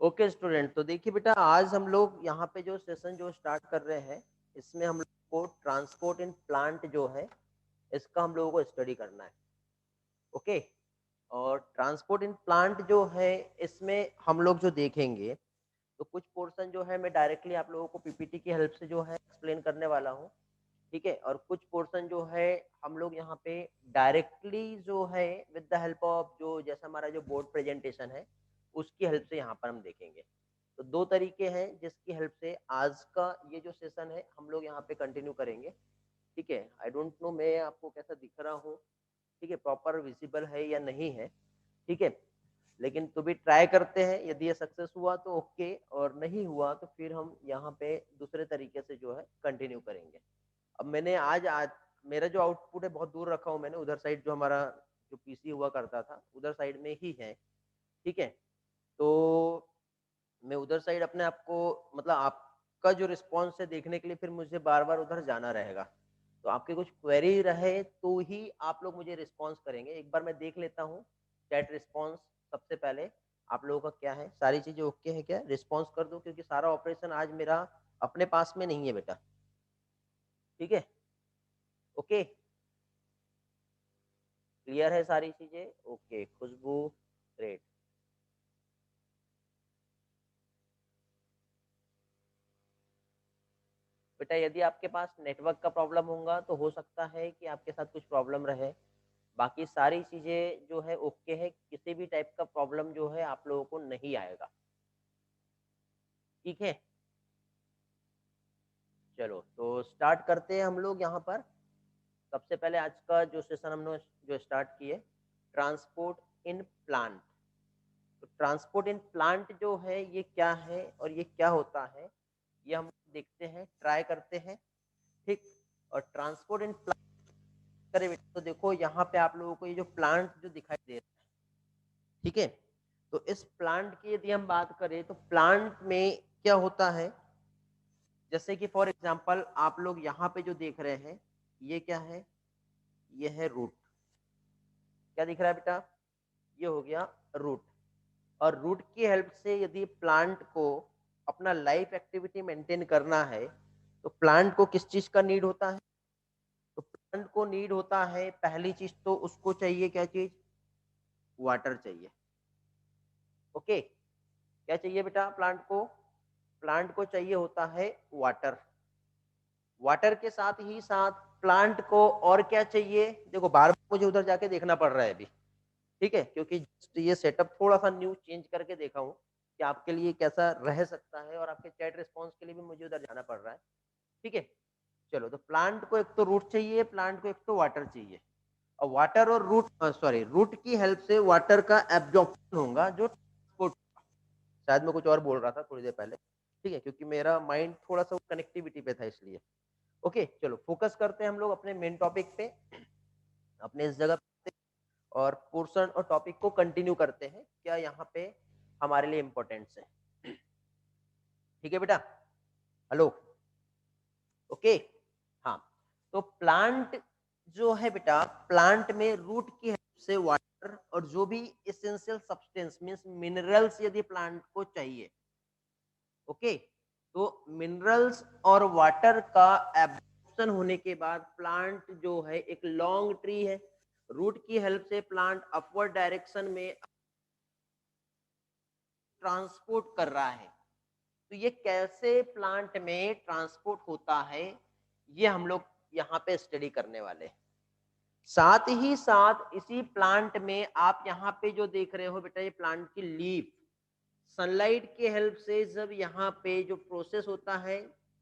Okay student, तो देखिए बेटा, आज हम लोग यहाँ पे जो सेशन जो स्टार्ट कर रहे हैं, इसमें हम लोग को ट्रांसपोर्ट इन प्लांट जो है, इसका हम लोगों को स्टडी करना है। ओके। और ट्रांसपोर्ट इन प्लांट जो है, इसमें हम लोग जो देखेंगे, तो कुछ पोर्शन जो है मैं डायरेक्टली आप लोगों को पीपीटी की हेल्प से जो है एक्सप्लेन करने वाला हूँ। ठीक है। और कुछ पोर्शन जो है हम लोग यहाँ पे डायरेक्टली जो है विद द हेल्प ऑफ जो जैसा हमारा जो बोर्ड प्रेजेंटेशन है, उसकी हेल्प से यहाँ पर हम देखेंगे। तो दो तरीके हैं जिसकी हेल्प से आज का ये जो सेशन है हम लोग यहाँ पे कंटिन्यू करेंगे। ठीक है। आई डोंट नो मैं आपको कैसा दिख रहा हूँ, ठीक है, प्रॉपर विजिबल है या नहीं है। ठीक है। लेकिन तो भी ट्राई करते हैं, यदि ये सक्सेस हुआ तो ओके, और नहीं हुआ तो फिर हम यहाँ पे दूसरे तरीके से जो है कंटिन्यू करेंगे। अब मैंने आज मेरा जो आउटपुट है बहुत दूर रखा हूँ मैंने, उधर साइड जो हमारा जो पीसी हुआ करता था उधर साइड में ही है। ठीक है। तो मैं उधर साइड अपने आप को, मतलब आपका जो रिस्पॉन्स है देखने के लिए फिर मुझे बार बार उधर जाना रहेगा। तो आपके कुछ क्वेरी रहे तो ही आप लोग मुझे रिस्पॉन्स करेंगे। एक बार मैं देख लेता हूँ चैट रिस्पॉन्स। सबसे पहले आप लोगों का क्या है, सारी चीजें ओके है क्या? रिस्पॉन्स कर दो, क्योंकि सारा ऑपरेशन आज मेरा अपने पास में नहीं है बेटा। ठीक है। ओके, क्लियर है सारी चीजें? ओके खुशबू, ग्रेट। बेटा यदि आपके पास नेटवर्क का प्रॉब्लम होगा तो हो सकता है कि आपके साथ कुछ प्रॉब्लम रहे। बाकी सारी चीजें जो है ओके है, किसी भी टाइप का प्रॉब्लम जो है आप लोगों को नहीं आएगा। ठीक है। चलो तो स्टार्ट करते हैं हम लोग यहाँ पर। सबसे पहले आज का जो सेशन हमने जो स्टार्ट किए, ट्रांसपोर्ट इन प्लांट। तो ट्रांसपोर्ट इन प्लांट जो है ये क्या है और ये क्या होता है, ये हम देखते हैं, ट्राई करते हैं। ठीक। और ट्रांसपोर्ट इन प्लांट करें तो देखो यहाँ पे आप लोगों को ये जो प्लांट जो दिखाई दे रहा है, ठीक है, तो इस प्लांट की यदि हम बात करें तो प्लांट में क्या होता है, जैसे कि फॉर एग्जांपल आप लोग यहाँ पे जो देख रहे हैं, ये क्या है, ये है रूट। क्या दिख रहा है बेटा? ये हो गया रूट। और रूट की हेल्प से यदि प्लांट को अपना लाइफ एक्टिविटी मेंटेन करना है, तो प्लांट को किस चीज का नीड होता है? तो प्लांट को नीड होता है, पहली चीज तो उसको चाहिए क्या चीज? वाटर चाहिए। ओके। क्या चाहिए बेटा प्लांट को? प्लांट को चाहिए होता है वाटर। वाटर के साथ ही साथ प्लांट को और क्या चाहिए? देखो बार बार मुझे उधर जाके देखना पड़ रहा है अभी। ठीक है, क्योंकि ये सेटअप थोड़ा सा न्यू चेंज करके देखा हूँ कि आपके लिए कैसा रह सकता है, और आपके चैट रिस्पॉन्स के लिए भी मुझे उधर जाना पड़ रहा है। ठीक है। चलो, तो प्लांट को एक तो रूट चाहिए, प्लांट को एक तो वाटर चाहिए। और वाटर और रूट, सॉरी, रूट की हेल्प से वाटर का एब्जॉर्प्शन होगा, जो ट्रांसपोर्ट, शायद मैं कुछ और बोल रहा था थोड़ी देर पहले। ठीक है, क्योंकि मेरा माइंड थोड़ा सा कनेक्टिविटी पे था इसलिए। ओके, चलो फोकस करते हैं हम लोग अपने मेन टॉपिक पे, अपने इस जगह पे, और पोर्शन और टॉपिक को कंटिन्यू करते हैं, क्या यहाँ पे हमारे लिए इम्पोर्टेंट्स है। ठीक है बेटा, हेलो, ओके। हाँ, तो प्लांट जो है बेटा, प्लांट में रूट की हेल्प से वाटर और जो भी एसेंशियल सब्सटेंस मींस मिनरल्स यदि प्लांट को चाहिए, ओके, तो मिनरल्स और वाटर का एब्जॉर्प्शन होने के बाद प्लांट जो है एक लॉन्ग ट्री है, रूट की हेल्प से प्लांट अपवर्ड डायरेक्शन में ट्रांसपोर्ट कर रहा है। तो ये कैसे प्लांट में ट्रांसपोर्ट होता है, ये हम लोग यहाँ पे स्टडी करने वाले हैं। साथ ही साथ इसी प्लांट में आप यहाँ पे जो देख रहे हो बेटा, ये प्लांट की लीफ, सनलाइट के हेल्प से जब यहाँ पे जो प्रोसेस होता है,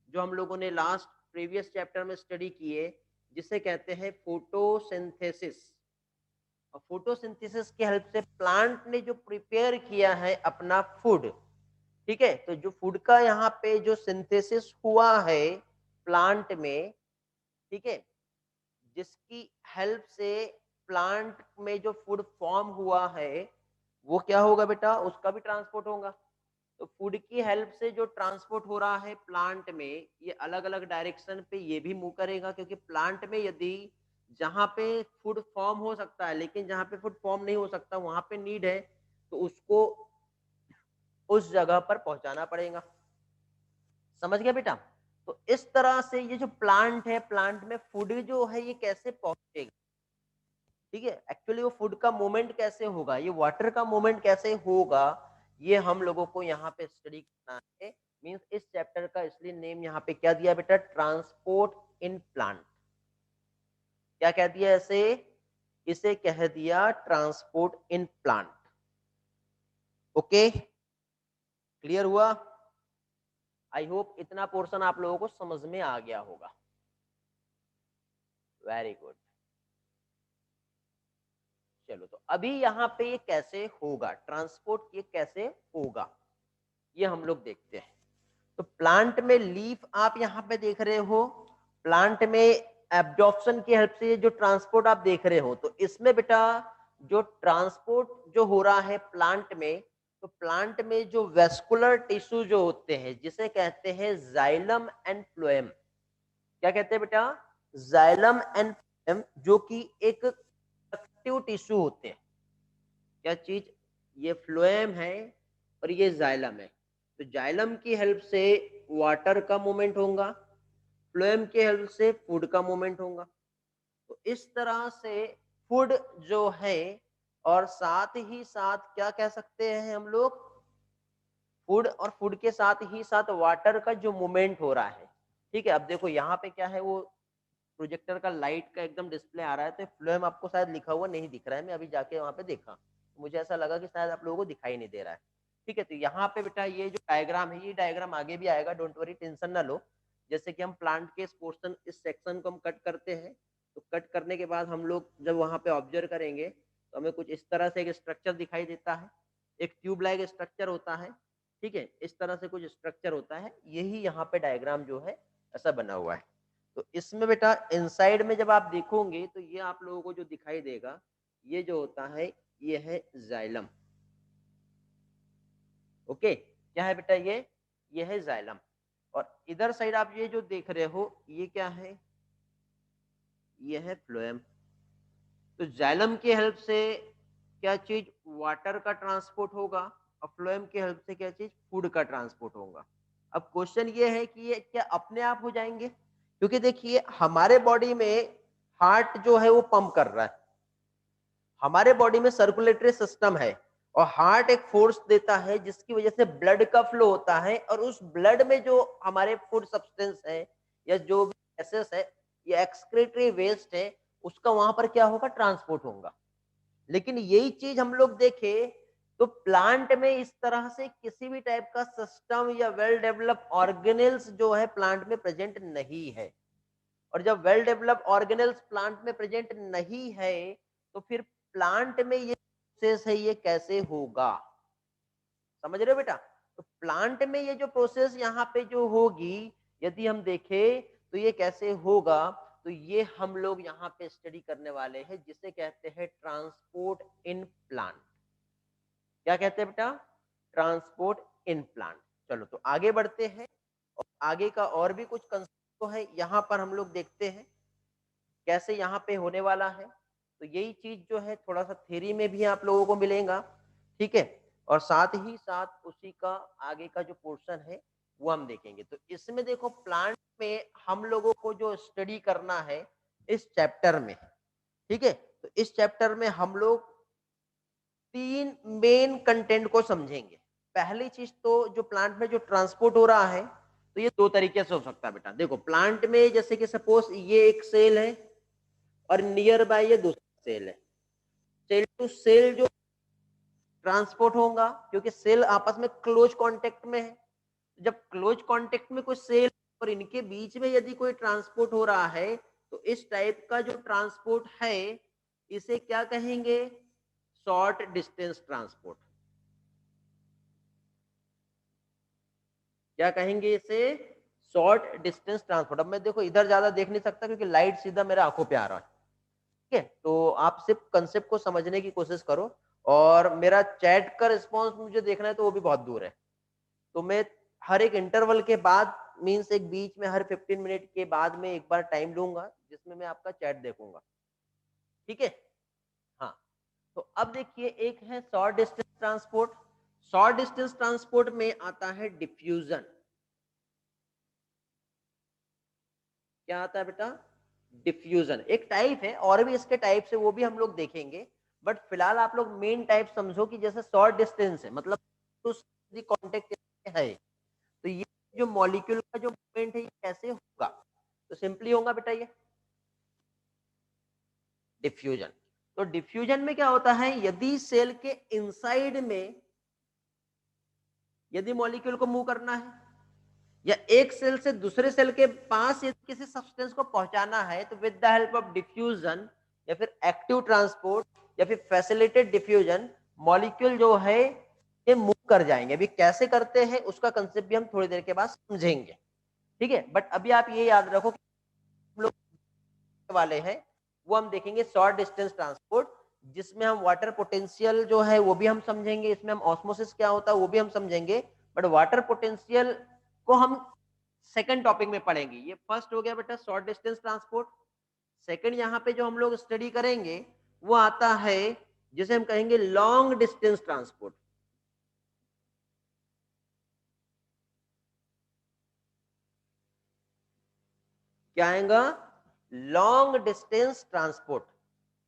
जो हम लोगों ने लास्ट प्रीवियस चैप्टर में स्टडी किए, जिसे कहते हैं फोटोसिंथेसिस। और फोटोसिंथेसिस की हेल्प से प्लांट ने जो प्रिपेयर किया है अपना फूड, ठीक है, तो जो फूड का यहाँ पे जो सिंथेसिस हुआ है प्लांट में, ठीक है, जिसकी हेल्प से प्लांट में जो फूड फॉर्म हुआ है, वो क्या होगा बेटा? उसका भी ट्रांसपोर्ट होगा। तो फूड की हेल्प से जो ट्रांसपोर्ट हो रहा है प्लांट में, ये अलग अलग डायरेक्शन पे ये भी मूव करेगा, क्योंकि प्लांट में यदि जहाँ पे फूड फॉर्म हो सकता है, लेकिन जहाँ पे फूड फॉर्म नहीं हो सकता वहां पे नीड है, तो उसको उस जगह पर पहुंचाना पड़ेगा। समझ गया बेटा? तो इस तरह से ये जो प्लांट है, प्लांट में फूड जो है ये कैसे पहुंचेगा, ठीक है? एक्चुअली वो फूड का मूवमेंट कैसे होगा, ये वाटर का मूवमेंट कैसे होगा, ये हम लोगों को यहाँ पे स्टडी करना है। मीन्स इस चैप्टर का इसलिए नेम यहाँ पे क्या दिया बेटा, ट्रांसपोर्ट इन प्लांट। क्या कह दिया ऐसे, इसे कह दिया transport in plant. Okay, clear हुआ? आई होप इतना पोर्शन आप लोगों को समझ में आ गया होगा। Very good. चलो, तो अभी यहाँ पे ये कैसे होगा, ट्रांसपोर्ट ये कैसे होगा, ये हम लोग देखते हैं। तो प्लांट में लीफ आप यहाँ पे देख रहे हो, प्लांट में एब्जॉर्प्शन की हेल्प से जो ट्रांसपोर्ट आप देख रहे हो, तो इसमें बेटा जो ट्रांसपोर्ट जो हो रहा है प्लांट में, तो प्लांट में जो वेस्कुलर टिश्यू जो होते हैं, जिसे कहते हैं जाइलम एंड फ्लोएम। क्या कहते हैं बेटा, जाइलम एंड फ्लोएम, जो कि एक कंडक्टिव टिश्यू होते हैं। क्या चीज, ये फ्लोएम है और ये जाइलम है। तो जाइलम की हेल्प से वाटर का मूवमेंट होगा, फ्लोएम की हेल्प से फूड का मूवमेंट होगा। तो इस तरह से फूड जो है, और साथ ही साथ क्या कह सकते हैं हम लोग, फूड और फूड के साथ ही साथ वाटर का जो मूवमेंट हो रहा है। ठीक है, अब देखो यहाँ पे क्या है, वो प्रोजेक्टर का लाइट का एकदम डिस्प्ले आ रहा है, तो फ्लोएम आपको शायद लिखा हुआ नहीं दिख रहा है। मैं अभी जाके वहाँ पे देखा, मुझे ऐसा लगा कि शायद आप लोगों को दिखाई नहीं दे रहा है। ठीक है, तो यहाँ पे बेटा ये जो डायग्राम है, ये डायग्राम आगे भी आएगा, डोंट वरी, टेंशन ना लो। जैसे कि हम प्लांट के इस पोर्शन, इस सेक्शन को हम कट करते हैं, तो कट करने के बाद हम लोग जब वहाँ पे ऑब्जर्व करेंगे, तो हमें कुछ इस तरह से एक स्ट्रक्चर दिखाई देता है, एक ट्यूब लाइक स्ट्रक्चर होता है। ठीक है, इस तरह से कुछ स्ट्रक्चर होता है, यही यहाँ पे डायग्राम जो है ऐसा बना हुआ है। तो इसमें बेटा इनसाइड में जब आप देखोगे, तो ये आप लोगों को जो दिखाई देगा, ये जो होता है, ये है जाइलम। ओके, क्या है बेटा, ये है जाइलम। और इधर साइड आप ये जो देख रहे हो, ये क्या है, ये है फ्लोएम। तो जाइलम की हेल्प से क्या चीज, वाटर का ट्रांसपोर्ट होगा, और फ्लोएम की हेल्प से क्या चीज, फूड का ट्रांसपोर्ट होगा। अब क्वेश्चन ये है कि ये क्या अपने आप हो जाएंगे, क्योंकि देखिए हमारे बॉडी में हार्ट जो है वो पंप कर रहा है, हमारे बॉडी में सर्कुलेटरी सिस्टम है, और हार्ट एक फोर्स देता है जिसकी वजह से ब्लड का फ्लो होता है, और उस ब्लड में जो हमारे फूड सब्सटेंस है या जो भी गैसेस है या एक्सक्रीटरी वेस्ट है, उसका वहां पर क्या होगा, ट्रांसपोर्ट होगा। लेकिन यही चीज हम लोग देखें, तो प्लांट में इस तरह से किसी भी टाइप का सिस्टम या वेल डेवलप ऑर्गेनेल्स जो है प्लांट में प्रेजेंट नहीं है। और जब वेल डेवलप ऑर्गेनेल्स प्लांट में प्रेजेंट नहीं है, तो फिर प्लांट में ये प्रोसेस है, ये कैसे होगा, समझ रहे हो बेटा? तो प्लांट में ये जो प्रोसेस यहाँ पे जो होगी, यदि हम देखें तो ये कैसे होगा, तो ये हम लोग यहाँ पे स्टडी करने वाले हैं, जिसे कहते हैं ट्रांसपोर्ट इन प्लांट। क्या कहते हैं बेटा, ट्रांसपोर्ट इन प्लांट। चलो, तो आगे बढ़ते हैं, और आगे का और भी कुछ कंसेप्ट तो है यहाँ पर हम लोग देखते हैं कैसे यहाँ पे होने वाला है। तो यही चीज जो है थोड़ा सा थ्योरी में भी आप लोगों को मिलेगा। ठीक है, और साथ ही साथ उसी का आगे का जो पोर्शन है वो हम देखेंगे। तो इसमें देखो, प्लांट में हम लोगों को जो स्टडी करना है इस चैप्टर में, ठीक है, तो इस चैप्टर में हम लोग 3 मेन कंटेंट को समझेंगे। पहली चीज तो जो प्लांट में जो ट्रांसपोर्ट हो रहा है, तो ये 2 तरीके से हो सकता है बेटा। देखो, प्लांट में जैसे कि सपोज ये एक सेल है, और नियर बाय ये दूसरा सेल है, सेल टू सेल जो ट्रांसपोर्ट होगा, क्योंकि सेल आपस में क्लोज कांटेक्ट में है। जब क्लोज कांटेक्ट में कोई सेल और इनके बीच में यदि कोई ट्रांसपोर्ट हो रहा है, तो इस टाइप का जो ट्रांसपोर्ट है, इसे क्या कहेंगे, शॉर्ट डिस्टेंस ट्रांसपोर्ट। क्या कहेंगे इसे, शॉर्ट डिस्टेंस ट्रांसपोर्ट। अब मैं देखो इधर ज्यादा देख नहीं सकता, क्योंकि लाइट सीधा मेरे आंखों पे आ रहा है। ठीक है, तो आप सिर्फ कंसेप्ट को समझने की कोशिश करो, और मेरा चैट का रिस्पॉन्स मुझे देखना है, तो वो भी बहुत दूर है। तो मैं हर एक इंटरवल के बाद, मीन्स एक बीच में हर 15 मिनट के बाद में एक बार टाइम लूंगा, जिसमें मैं आपका चैट देखूंगा। ठीक है, हाँ। तो अब देखिए, एक है short distance transport. Short distance transport में आता है डिफ्यूजन। क्या आता है बेटा? डिफ्यूजन एक टाइप है, और भी इसके टाइप्स है, वो भी हम लोग देखेंगे। बट फिलहाल आप लोग मेन टाइप समझो कि जैसे शॉर्ट डिस्टेंस है, मतलब तो कांटेक्ट है, तो ये जो मॉलिक्यूल का जो मूवमेंट है ये कैसे होगा? तो सिंपली होगा बेटा ये डिफ्यूजन। तो डिफ्यूजन में क्या होता है, यदि सेल के इनसाइड में यदि मॉलिक्यूल को मूव करना है, या एक सेल से दूसरे सेल के पास यदि किसी सब्सटेंस को पहुंचाना है, तो with the help of diffusion या फिर एक्टिव ट्रांसपोर्ट या फिर फैसिलिटेड डिफ्यूजन मॉलिक्यूल जो है ये मूव कर जाएंगे। अभी कैसे करते हैं उसका कंसेप्ट भी हम थोड़ी देर के बाद समझेंगे, ठीक है। बट अभी आप ये याद रखो कि हम लोग वाले हैं वो हम देखेंगे शॉर्ट डिस्टेंस ट्रांसपोर्ट, जिसमें हम वाटर पोटेंशियल जो है वो भी हम समझेंगे, इसमें हम ऑस्मोसिस क्या होता है वो भी हम समझेंगे। बट वाटर पोटेंशियल को हम सेकंड टॉपिक में पढ़ेंगे। ये फर्स्ट हो गया बेटा शॉर्ट डिस्टेंस ट्रांसपोर्ट। सेकंड यहाँ पे जो हम लोग स्टडी करेंगे वो आता है जिसे हम कहेंगे लॉन्ग डिस्टेंस ट्रांसपोर्ट। क्या आएगा? Long distance transport.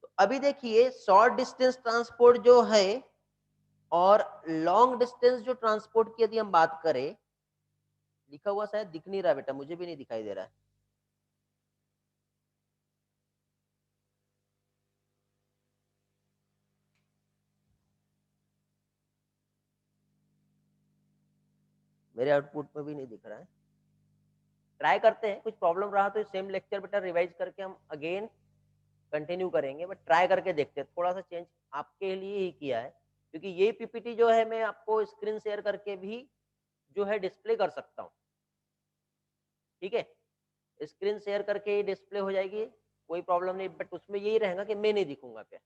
तो अभी देखिए शॉर्ट डिस्टेंस ट्रांसपोर्ट जो है और लॉन्ग डिस्टेंस जो ट्रांसपोर्ट की यदि हम बात करें, लिखा हुआ शायद दिख नहीं रहा बेटा, मुझे भी नहीं दिखाई दे रहा है। मेरे आउटपुट में भी नहीं दिख रहा है। ट्राई करते हैं, कुछ प्रॉब्लम रहा तो सेम लेक्चर बेटा रिवाइज करके हम अगेन कंटिन्यू करेंगे, बट ट्राई करके देखते हैं। थोड़ा सा चेंज आपके लिए ही किया है, क्योंकि ये पीपीटी जो है मैं आपको स्क्रीन शेयर करके भी जो है डिस्प्ले कर सकता हूँ, ठीक है। स्क्रीन शेयर करके ही डिस्प्ले हो जाएगी, कोई प्रॉब्लम नहीं। बट उसमें यही रहेगा कि मैं नहीं दिखूंगा पे।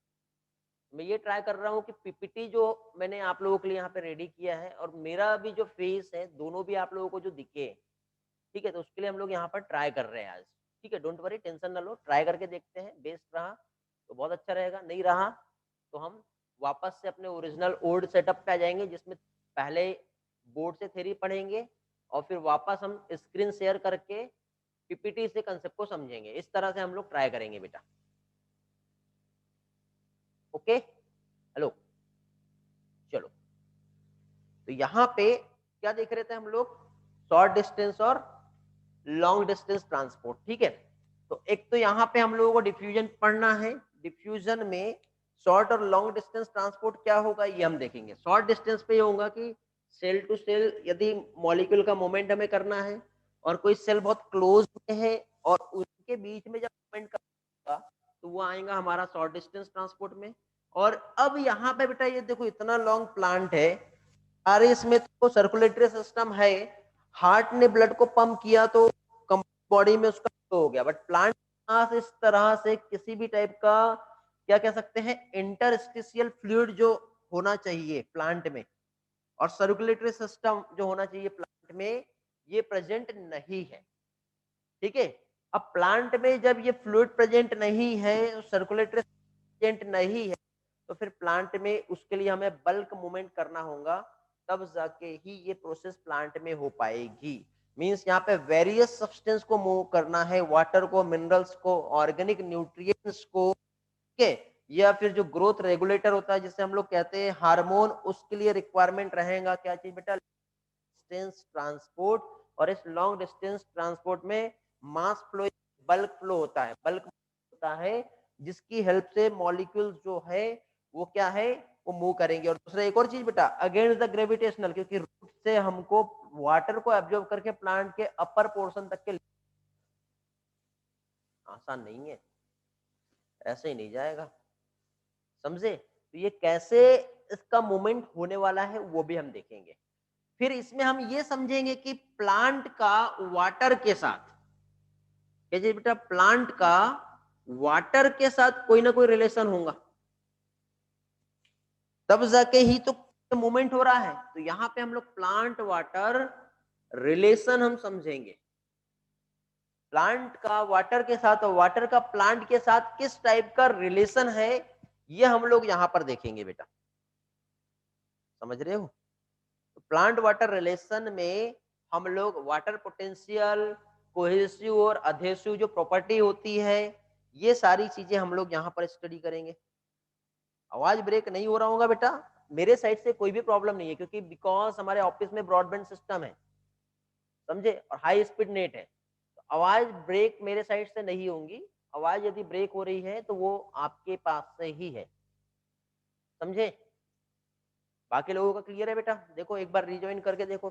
मैं ये ट्राई कर रहा हूँ कि पीपीटी जो मैंने आप लोगों के लिए यहाँ पे रेडी किया है और मेरा भी जो फेस है, दोनों भी आप लोगों को जो दिखे, ठीक है। तो उसके लिए हम लोग यहाँ पर ट्राई कर रहे हैं आज, ठीक है। डोंट वरी, टेंशन ना लो, ट्राई करके देखते हैं। बेस्ट रहा तो बहुत अच्छा रहेगा, नहीं रहा तो हम वापस से अपने ओरिजिनल ओल्ड सेटअप पे आ जाएंगे, जिसमें पहले बोर्ड से थ्योरी पढ़ेंगे और फिर वापस हम स्क्रीन शेयर करके पीपीटी से कंसेप्ट को समझेंगे। इस तरह से हम लोग ट्राई करेंगे बेटा, ओके। हेलो, चलो। तो यहाँ पे क्या देख रहे थे हम लोग? शॉर्ट डिस्टेंस और लॉन्ग डिस्टेंस ट्रांसपोर्ट, ठीक है। तो एक तो यहाँ पे हम लोगों को डिफ्यूजन पढ़ना है। डिफ्यूजन में शॉर्ट और लॉन्ग डिस्टेंस ट्रांसपोर्ट क्या होगा ये हम देखेंगे। शॉर्ट डिस्टेंस पे ये होगा कि सेल टू सेल यदि मॉलिक्यूल का मूवमेंट हमें करना है और कोई सेल बहुत क्लोज में है और उनके बीच में जब मूवमेंट करना तो वो आएगा हमारा शॉर्ट डिस्टेंस ट्रांसपोर्ट में। और अब यहाँ पे बेटा ये देखो इतना लॉन्ग प्लांट है, अरे इसमें तो सर्कुलेटरी सिस्टम है, हार्ट ने ब्लड को पंप किया तो बॉडी में उसका हो गया। बट प्लांट इस तरह से किसी भी टाइप का क्या कह सकते हैं इंटरस्टिशियल फ्लूइड जो होना चाहिए प्लांट में और सर्कुलेटरी सिस्टम जो होना चाहिए प्लांट में, ये प्रेजेंट नहीं है, ठीक है। अब प्लांट में जब ये फ्लूइड प्रेजेंट नहीं है, सर्कुलेटरी प्रेजेंट नहीं है, तो फिर प्लांट में उसके लिए हमें बल्क मूवमेंट करना होगा, तब जाके ही ये प्रोसेस प्लांट में हो पाएगी। मींस यहाँ पे वेरियस सब्सटेंस को मूव करना है, वाटर को, मिनरल्स को, ऑर्गेनिक न्यूट्रिएंट्स को, ठीक है। या फिर जो ग्रोथ रेगुलेटर होता है जिसे हम लोग कहते हैं हार्मोन, उसके लिए रिक्वायरमेंट रहेगा क्या चीज बेटा? Distance transport. और इस लॉन्ग डिस्टेंस ट्रांसपोर्ट में मास फ्लो, बल्क फ्लो होता है, बल्क होता है जिसकी हेल्प से मॉलिक्यूल्स जो है वो क्या है वो मूव करेंगे। और दूसरा एक और चीज बेटा, अगेंस्ट द ग्रेविटेशनल, क्योंकि रूट से हमको वाटर को एब्जॉर्ब करके प्लांट के अपर पोर्शन तक के आसान नहीं है, ऐसे ही नहीं जाएगा, समझे। तो ये कैसे इसका मूवमेंट होने वाला है वो भी हम देखेंगे। फिर इसमें हम ये समझेंगे कि प्लांट का वाटर के साथ, कैसे बेटा, प्लांट का वाटर के साथ कोई ना कोई रिलेशन होगा, तब जाके ही तो मूवमेंट हो रहा है। तो यहाँ पे हम लोग प्लांट वाटर रिलेशन हम समझेंगे। प्लांट का वाटर के साथ और वाटर का प्लांट के साथ किस टाइप का रिलेशन है, ये हम लोग यहाँ पर देखेंगे बेटा, समझ रहे हो। प्लांट वाटर रिलेशन में हम लोग वाटर पोटेंशियल, कोहेसिव और अधेसिव जो प्रॉपर्टी होती है, ये सारी चीजें हम लोग यहाँ पर स्टडी करेंगे। आवाज ब्रेक नहीं हो रहा होगा बेटा? मेरे साइड से कोई भी प्रॉब्लम नहीं है, क्योंकि बिकॉज हमारे ऑफिस में ब्रॉडबैंड सिस्टम है, समझे, और हाई स्पीड नेट है, तो आवाज ब्रेक मेरे साइड से नहीं होंगी। आवाज यदि ब्रेक हो रही है तो वो आपके पास से ही है, समझे? बाकी लोगों का क्लियर है बेटा? देखो एक बार रिज्वाइन करके देखो।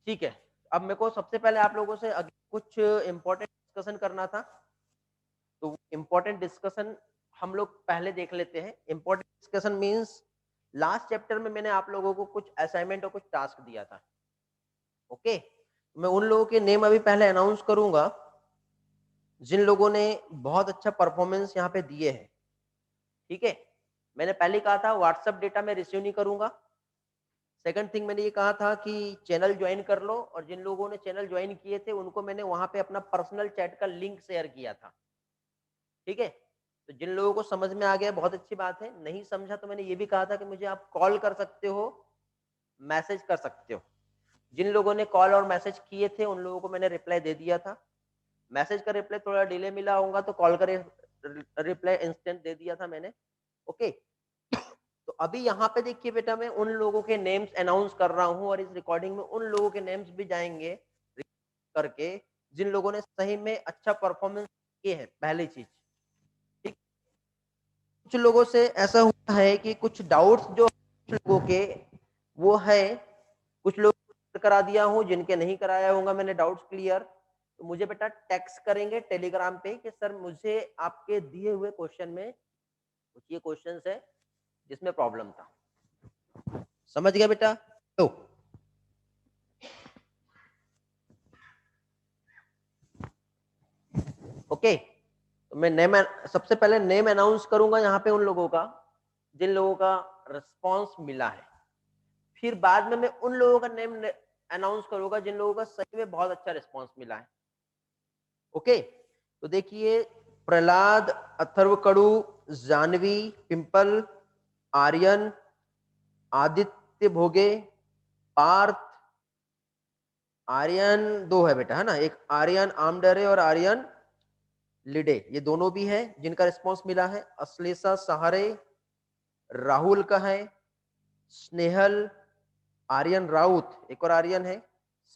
ठीक है, अब मेरे को सबसे पहले आप लोगों से कुछ इंपॉर्टेंट डिस्कशन करना था, तो इंपॉर्टेंट डिस्कशन हम लोग पहले देख लेते हैं। Important discussion means last chapter में मैंने आप लोगों को कुछ असाइनमेंट और कुछ टास्क दिया था। ओके, मैं उन लोगों के नेम अभी पहले अनाउंस करूंगा जिन लोगों ने बहुत अच्छा परफॉर्मेंस यहाँ पे दिए हैं। ठीक है, मैंने पहले कहा था व्हाट्सएप डेटा में रिसीव नहीं करूंगा। सेकंड थिंग मैंने ये कहा था कि चैनल ज्वाइन कर लो, और जिन लोगों ने चैनल ज्वाइन किए थे उनको मैंने वहां पे अपना पर्सनल चैट का लिंक शेयर किया था। ठीक है, तो जिन लोगों को समझ में आ गया बहुत अच्छी बात है, नहीं समझा तो मैंने ये भी कहा था कि मुझे आप कॉल कर सकते हो, मैसेज कर सकते हो। जिन लोगों ने कॉल और मैसेज किए थे उन लोगों को मैंने रिप्लाई दे दिया था। मैसेज का रिप्लाई थोड़ा डिले मिला होगा, तो कॉल का रिप्लाई इंस्टेंट दे दिया था मैंने। ओके, तो अभी यहाँ पे देखिए बेटा, मैं उन लोगों के नेम्स अनाउंस कर रहा हूँ, और इस रिकॉर्डिंग में उन लोगों के नेम्स भी जाएंगे करके जिन लोगों ने सही में अच्छा परफॉर्मेंस किए हैं। पहली चीज, ठीक, कुछ लोगों से ऐसा हुआ है कि कुछ डाउट्स जो कुछ लोगों के वो है, कुछ लोग करा दिया हूँ, जिनके नहीं कराया होगा मैंने डाउट्स क्लियर, तो मुझे बेटा टेक्स्ट करेंगे टेलीग्राम पे कि सर मुझे आपके दिए हुए क्वेश्चन में कुछ ये क्वेश्चंस है जिसमें प्रॉब्लम था। समझ गया बेटा? तो ओके, तो मैं नेम, सबसे पहले नेम अनाउंस करूंगा यहाँ पे उन लोगों का जिन लोगों का रिस्पांस मिला है। फिर बाद में मैं उन लोगों का नेम अनाउंस करूंगा जिन लोगों का सही में बहुत अच्छा रिस्पांस मिला है। ओके, तो देखिए, प्रहलाद, अथर्व कड़ू, जानवी, पिंपल, आर्यन, आदित्य भोगे, पार्थ, आर्यन दो है बेटा, है ना, एक आर्यन आमडरे और आर्यन लिडे, ये दोनों भी है जिनका रिस्पांस मिला है। अश्लेषा सहारे, राहुल का है, स्नेहल, आर्यन राउत, एक और आर्यन है,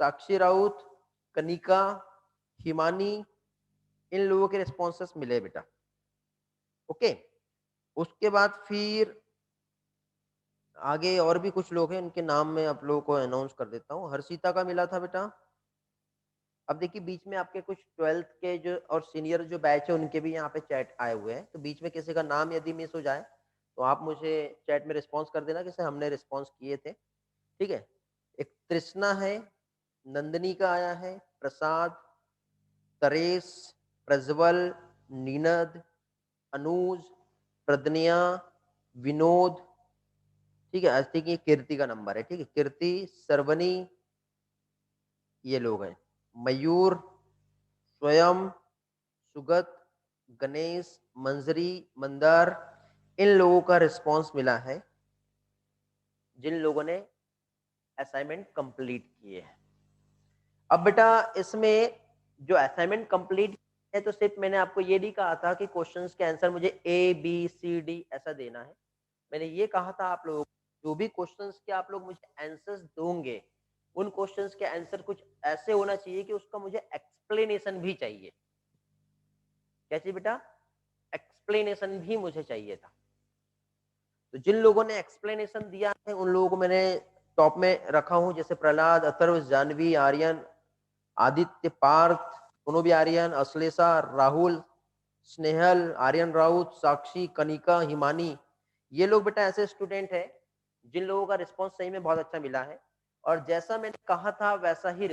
साक्षी राउत, कनिका, हिमानी, इन लोगों के रिस्पॉन्सेस मिले बेटा। ओके, उसके बाद फिर आगे और भी कुछ लोग हैं, इनके नाम मैं आप लोगों को अनाउंस कर देता हूँ। हर्षिता का मिला था बेटा। अब देखिए बीच में आपके कुछ 12th के जो और सीनियर जो बैच है उनके भी यहाँ पे चैट आए हुए हैं, तो बीच में किसी का नाम यदि मिस हो जाए तो आप मुझे चैट में रिस्पॉन्स कर देना कि सर हमने रिस्पॉन्स किए थे। ठीक है, एक तृष्णा है, नंदनी का आया है, प्रसाद, तरेश, प्रज्वल, नीनद, अनुज, प्रदनिया, विनोद, ठीक है, आई थिंक ये कीर्ति का नंबर है। ठीक है, कीर्ति, सरवनी, ये लोग हैं, मयूर, स्वयं, सुगत, गणेश, मंजरी, मंदार, इन लोगों का रिस्पांस मिला है जिन लोगों ने असाइनमेंट कंप्लीट किए हैं। अब बेटा इसमें जो असाइनमेंट कंप्लीट है, तो सिर्फ मैंने आपको ये नहीं कहा था कि क्वेश्चंस के आंसर मुझे ABCD ऐसा देना है। मैंने ये कहा था आप लोगों को जो भी क्वेश्चंस के आप लोग मुझे आंसर्स दोगे, उन क्वेश्चंस के आंसर कुछ ऐसे होना चाहिए कि उसका मुझे एक्सप्लेनेशन भी चाहिए। क्या चाहिए बेटा? एक्सप्लेनेशन भी मुझे चाहिए था। तो जिन लोगों ने एक्सप्लेनेशन दिया है उन लोगों को मैंने टॉप में रखा हूं, जैसे प्रहलाद, अथर्व, जानवी, आर्यन, आदित्य, पार्थ, दोनों भी आर्यन, अश्लेषा, राहुल, स्नेहल, आर्यन राउत, साक्षी, कनिका, हिमानी, ये लोग बेटा ऐसे स्टूडेंट हैं जिन लोगों का रिस्पांस सही में बहुत अच्छा मिला है, और जैसा मैंने कहा था वैसा ही,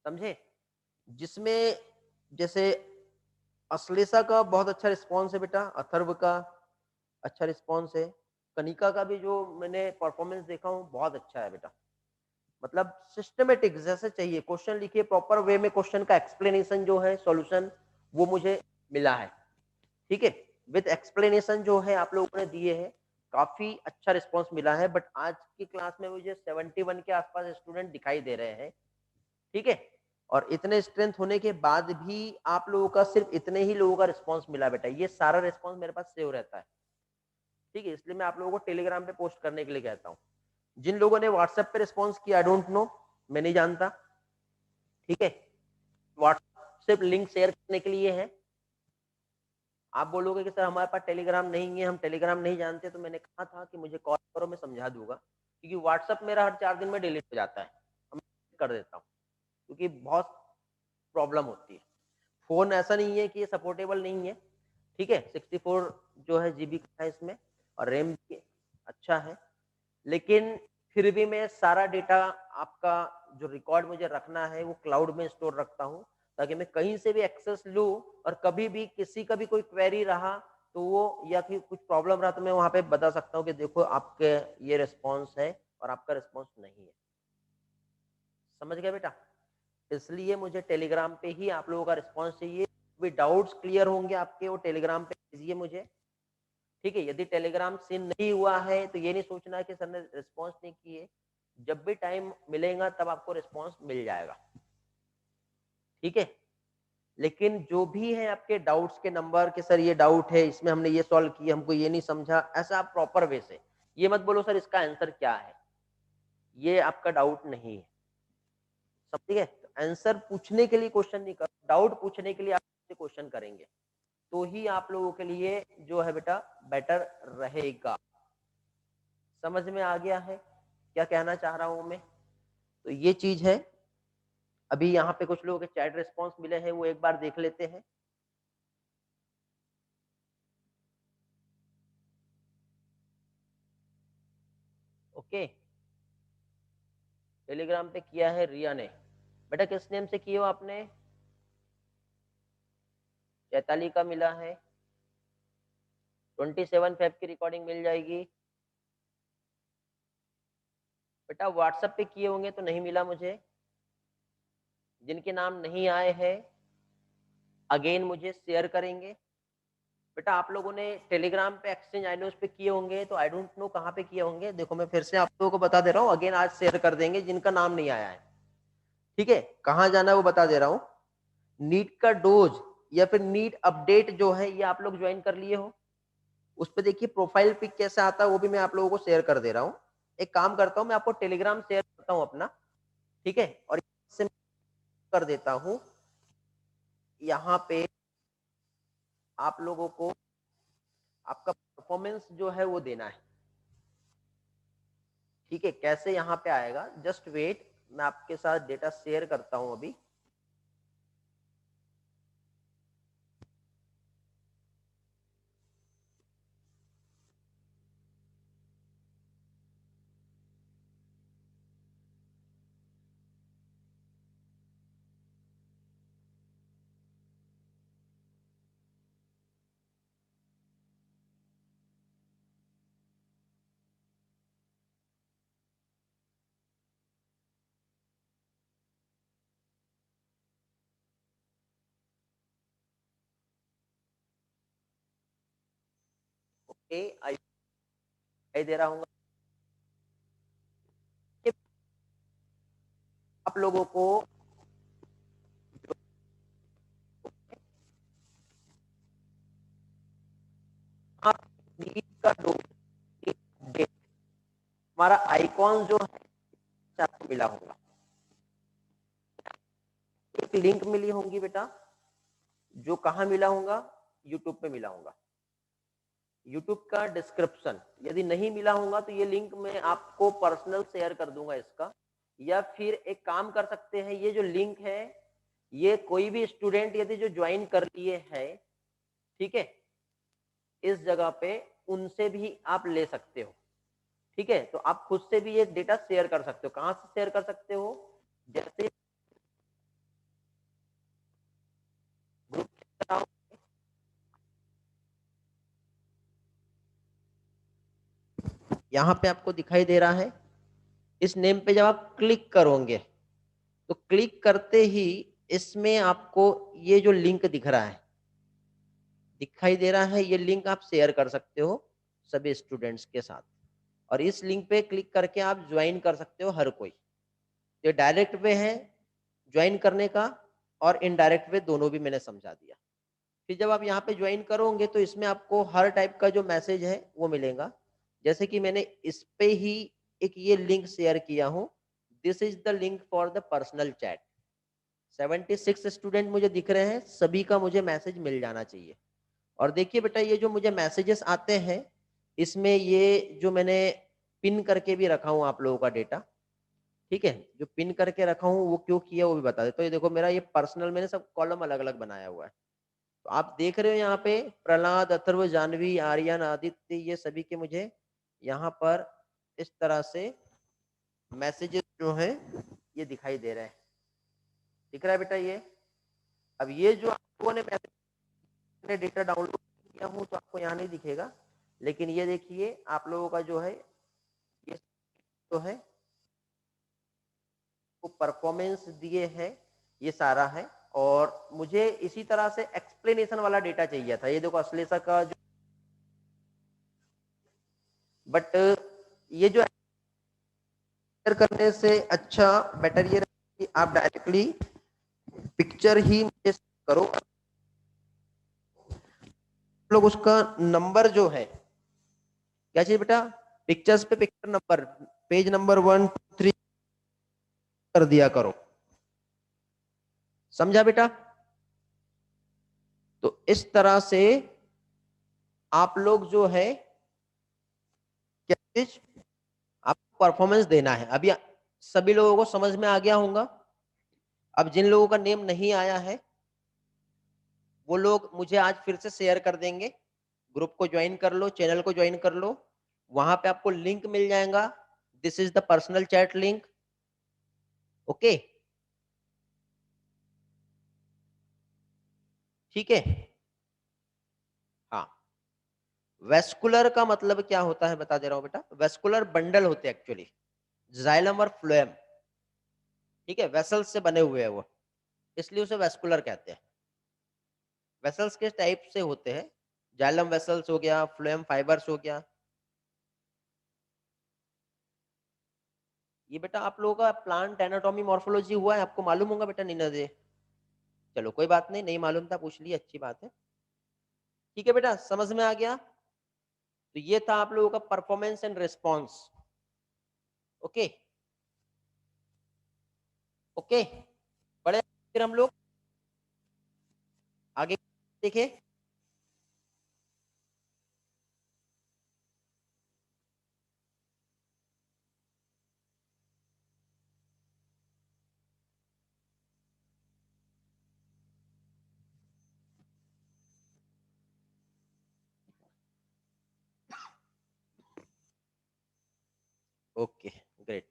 समझे, जिसमें जैसे अश्लेषा का बहुत अच्छा रिस्पांस है बेटा, अथर्व का अच्छा रिस्पांस है, कनिका का भी जो मैंने परफॉर्मेंस देखा हूँ बहुत अच्छा है बेटा। मतलब सिस्टमेटिक जैसे चाहिए, क्वेश्चन लिखिए प्रॉपर वे में, क्वेश्चन का एक्सप्लेनेशन जो है, सॉल्यूशन, वो मुझे मिला है। ठीक है, विद एक्सप्लेनेशन जो है आप लोगों ने दिए हैं, काफ़ी अच्छा रिस्पॉन्स मिला है, बट आज की क्लास में मुझे 71 के आस-पास स्टूडेंट दिखाई दे रहे हैं, ठीक है? और इतने स्ट्रेंथ होने के बाद भी आप लोगों का सिर्फ़ इतने ही लोगों का रिस्पॉन्स मिला बेटा, ये सारा रिस्पॉन्स मेरे पास सेव रहता है, ठीक है? इसलिए मैं आप लोगों को टेलीग्राम पे पोस्ट करने के लिए कहता हूँ। जिन लोगों ने व्हाट्सएप पे रिस्पॉन्स किया आई डोंट नो, मैं नहीं जानता, ठीक है? व्हाट्सएप सिर्फ़ लिंक शेयर करने के लिए है। आप बोलोगे कि सर हमारे पास टेलीग्राम नहीं है, हम टेलीग्राम नहीं जानते, तो मैंने कहा था कि मुझे कॉल करो, मैं समझा दूँगा। क्योंकि व्हाट्सएप मेरा हर 4 दिन में डिलीट हो जाता है, मैं कर देता हूँ, क्योंकि बहुत प्रॉब्लम होती है। फ़ोन ऐसा नहीं है कि ये सपोर्टेबल नहीं है, ठीक है? 64 जो है जीबी का है इसमें और रैम भी अच्छा है, लेकिन फिर भी मैं सारा डेटा आपका जो रिकॉर्ड मुझे रखना है, वो क्लाउड में स्टोर रखता हूँ, ताकि मैं कहीं से भी एक्सेस लूँ और कभी भी किसी का भी कोई क्वेरी रहा, तो वो या फिर कुछ प्रॉब्लम रहा, तो मैं वहाँ पे बता सकता हूँ कि देखो आपके ये रिस्पॉन्स है और आपका रिस्पॉन्स नहीं है। समझ गए बेटा? इसलिए मुझे टेलीग्राम पे ही आप लोगों का रिस्पॉन्स चाहिए। कोई डाउट्स क्लियर होंगे आपके, वो टेलीग्राम पे भेजिए मुझे, ठीक है? यदि टेलीग्राम सीन नहीं हुआ है, तो ये नहीं सोचना कि सर ने रिस्पॉन्स नहीं किए। जब भी टाइम मिलेगा तब आपको रिस्पॉन्स मिल जाएगा, ठीक है? लेकिन जो भी है आपके डाउट्स के नंबर कि सर ये डाउट है, इसमें हमने ये सॉल्व किया, हमको ये नहीं समझा, ऐसा आप प्रॉपर वे से, ये मत बोलो सर इसका आंसर क्या है? ये आपका डाउट नहीं है। समझ गए? तो आंसर पूछने के लिए क्वेश्चन नहीं कर, डाउट पूछने के लिए आप क्वेश्चन करेंगे, तो ही आप लोगों के लिए जो है बेटा बेटर रहेगा। समझ में आ गया है क्या कहना चाह रहा हूं मैं? तो ये चीज है। अभी यहाँ पे कुछ लोगों के चैट रिस्पॉन्स मिले हैं, वो एक बार देख लेते हैं। ओके, टेलीग्राम पे किया है रिया ने। बेटा किस नेम से किए हो आपने? चैताली का मिला है। 27 फेब की रिकॉर्डिंग मिल जाएगी। बेटा व्हाट्सएप पे किए होंगे तो नहीं मिला मुझे। जिनके नाम नहीं आए हैं अगेन मुझे शेयर करेंगे। बेटा आप लोगों ने टेलीग्राम पे एक्सचेंज आइनोस पे किए होंगे, तो आई डोंट नो कहाँ पे किए होंगे। देखो मैं फिर से आप लोगों को बता दे रहा हूँ, अगेन आज शेयर कर देंगे जिनका नाम नहीं आया है, ठीक है? कहाँ जाना है वो बता दे रहा हूँ। नीट का डोज या फिर नीट अपडेट जो है ये आप लोग ज्वाइन कर लिए हो, उस पे देखिए प्रोफाइल पिक कैसा आता है, वो भी मैं आप लोगों को शेयर कर दे रहा हूँ। एक काम करता हूँ, मैं आपको टेलीग्राम शेयर करता हूँ अपना, ठीक है? और इससे कर देता हूँ यहाँ पे आप लोगों को आपका परफॉर्मेंस जो है वो देना है, ठीक है? कैसे यहाँ पे आएगा, जस्ट वेट, मैं आपके साथ डेटा शेयर करता हूँ अभी। ओके, आई दे रहा हूँ आप लोगों को। आप नीट का डेट हमारा आइकॉन जो है आपको मिला होगा, एक लिंक मिली होंगी बेटा, जो कहाँ मिला होगा, यूट्यूब पे मिला होगा। यूट्यूब का डिस्क्रिप्शन यदि नहीं मिला होगा तो ये लिंक मैं आपको पर्सनल शेयर कर दूंगा इसका, या फिर एक काम कर सकते हैं, ये जो लिंक है ये कोई भी स्टूडेंट यदि जो ज्वाइन कर लिए है, ठीक है, इस जगह पे उनसे भी आप ले सकते हो, ठीक है? तो आप खुद से भी ये डेटा शेयर कर सकते हो। कहाँ से शेयर कर सकते हो? जैसे ग्रुप, यहाँ पे आपको दिखाई दे रहा है, इस नेम पे जब आप क्लिक करोगे तो क्लिक करते ही इसमें आपको ये जो लिंक दिख रहा है, दिखाई दे रहा है, ये लिंक आप शेयर कर सकते हो। सभी स्टूडेंट्स के साथ। और इस लिंक पे क्लिक करके आप ज्वाइन कर सकते हो हर कोई। ये डायरेक्ट वे है ज्वाइन करने का और इनडायरेक्ट वे दोनों भी मैंने समझा दिया। फिर जब आप यहाँ पे ज्वाइन करोगे तो इसमें आपको हर टाइप का जो मैसेज है वो मिलेगा। जैसे कि मैंने इस पे ही एक ये लिंक शेयर किया हूँ, this is the link for the personal chat. 76 student मुझे दिख रहे हैं, सभी का मुझे मैसेज मिल जाना चाहिए। और देखिए बेटा ये जो मुझे मैसेजेस आते हैं, इसमें ये जो मैंने पिन करके भी रखा हूँ आप लोगों का डेटा, ठीक है? जो पिन करके रखा हूँ वो क्यों किया वो भी बता देता हूँ। तो ये देखो मेरा ये पर्सनल मैंने सब कॉलम अलग-अलग बनाया हुआ है। तो आप देख रहे हो यहाँ पे प्रहलाद, अथर्व, जानवी, आर्यन, आदित्य ये सभी के मुझे यहाँ पर इस तरह से मैसेजेस जो हैं ये दिखाई दे रहे हैं। दिख रहा है बेटा ये? अब ये जो आप लोगों ने मैंने डेटा डाउनलोड किया हूँ तो आपको यहाँ नहीं दिखेगा, लेकिन ये देखिए आप लोगों का जो है ये जो है वो परफॉर्मेंस दिए हैं, ये सारा है। और मुझे इसी तरह से एक्सप्लेनेशन वाला डेटा चाहिए था। ये देखो अश्लेषा का जो, बट ये जो करने से अच्छा बेटर ये कि आप डायरेक्टली पिक्चर ही मुझे करो। लोग उसका नंबर जो है क्या चाहिए बेटा, पिक्चर्स पे पिक्चर नंबर, पेज नंबर 1 2 3 कर दिया करो, समझा बेटा? तो इस तरह से आप लोग जो है क्या चीज आपको परफॉर्मेंस देना है। अभी सभी लोगों को समझ में आ गया होगा। अब जिन लोगों का नेम नहीं आया है वो लोग मुझे आज फिर से शेयर कर देंगे। ग्रुप को ज्वाइन कर लो, चैनल को ज्वाइन कर लो, वहां पे आपको लिंक मिल जाएगा। This is the personal chat link. Okay, ठीक है। हाँ, वेस्कुलर का मतलब क्या होता है बता दे रहा हूं बेटा। वेस्कुलर बंडल होते हैं एक्चुअली, जाइलम और फ्लोएम, ठीक है, वेसल्स से बने हुए हैं वो, इसलिए उसे वेस्कुलर कहते हैं। वेसल्स के टाइप से होते हैं, जाइलम वेसल्स हो गया, फ्लोएम फाइबर्स हो गया। ये बेटा आप लोगों का प्लांट एनाटॉमी मॉर्फोलॉजी हुआ है, आपको मालूम होगा बेटा नीना दे। चलो कोई बात नहीं, नहीं मालूम था पूछ लिया, अच्छी बात है। ठीक है बेटा, समझ में आ गया? तो ये था आप लोगों का performance and response. Okay okay, बड़े फिर हम लोग आगे देखें। Okay great.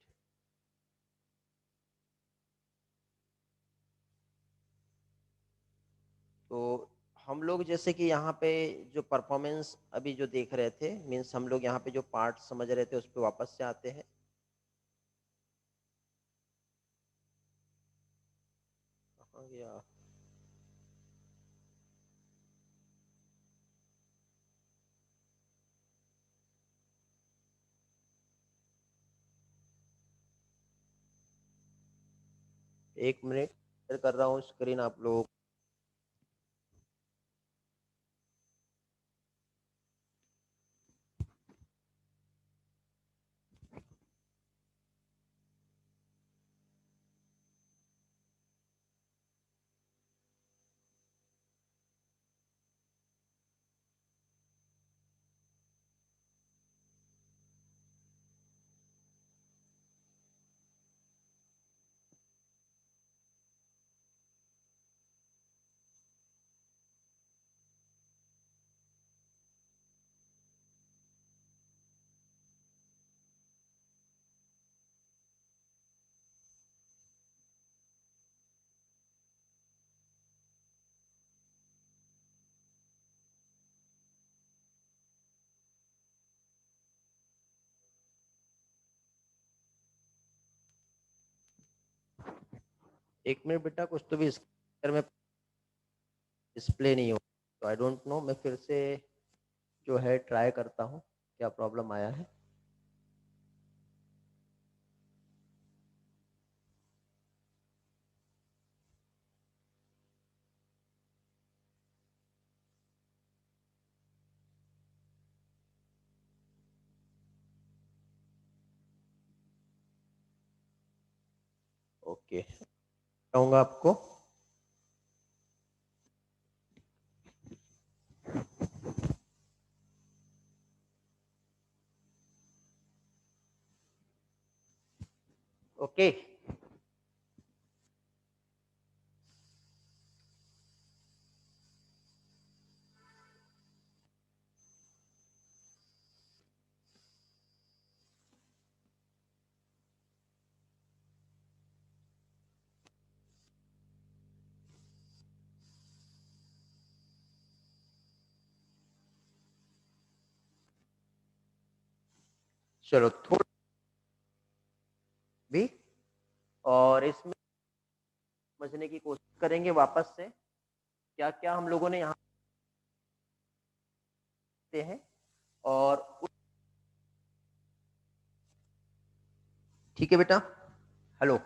तो हम लोग जैसे कि यहाँ पे जो परफॉर्मेंस अभी जो देख रहे थे, मीन्स हम लोग यहाँ पे जो पार्ट समझ रहे थे उस पर वापस से आते हैं। कहाँ गया? एक मिनट शेयर कर रहा हूँ स्क्रीन आप लोग। एक मिनट बेटा, कुछ तो भी स्क्रीन में डिस्प्ले नहीं हो, तो आई डोंट नो, मैं फिर से जो है ट्राई करता हूँ। क्या प्रॉब्लम आया है। ओके, बताऊंगा आपको। ओके, चलो थोड़ा भी, और इसमें समझने की कोशिश करेंगे वापस से क्या क्या हम लोगों ने यहाँ पे हैं। और ठीक है बेटा, हेलो।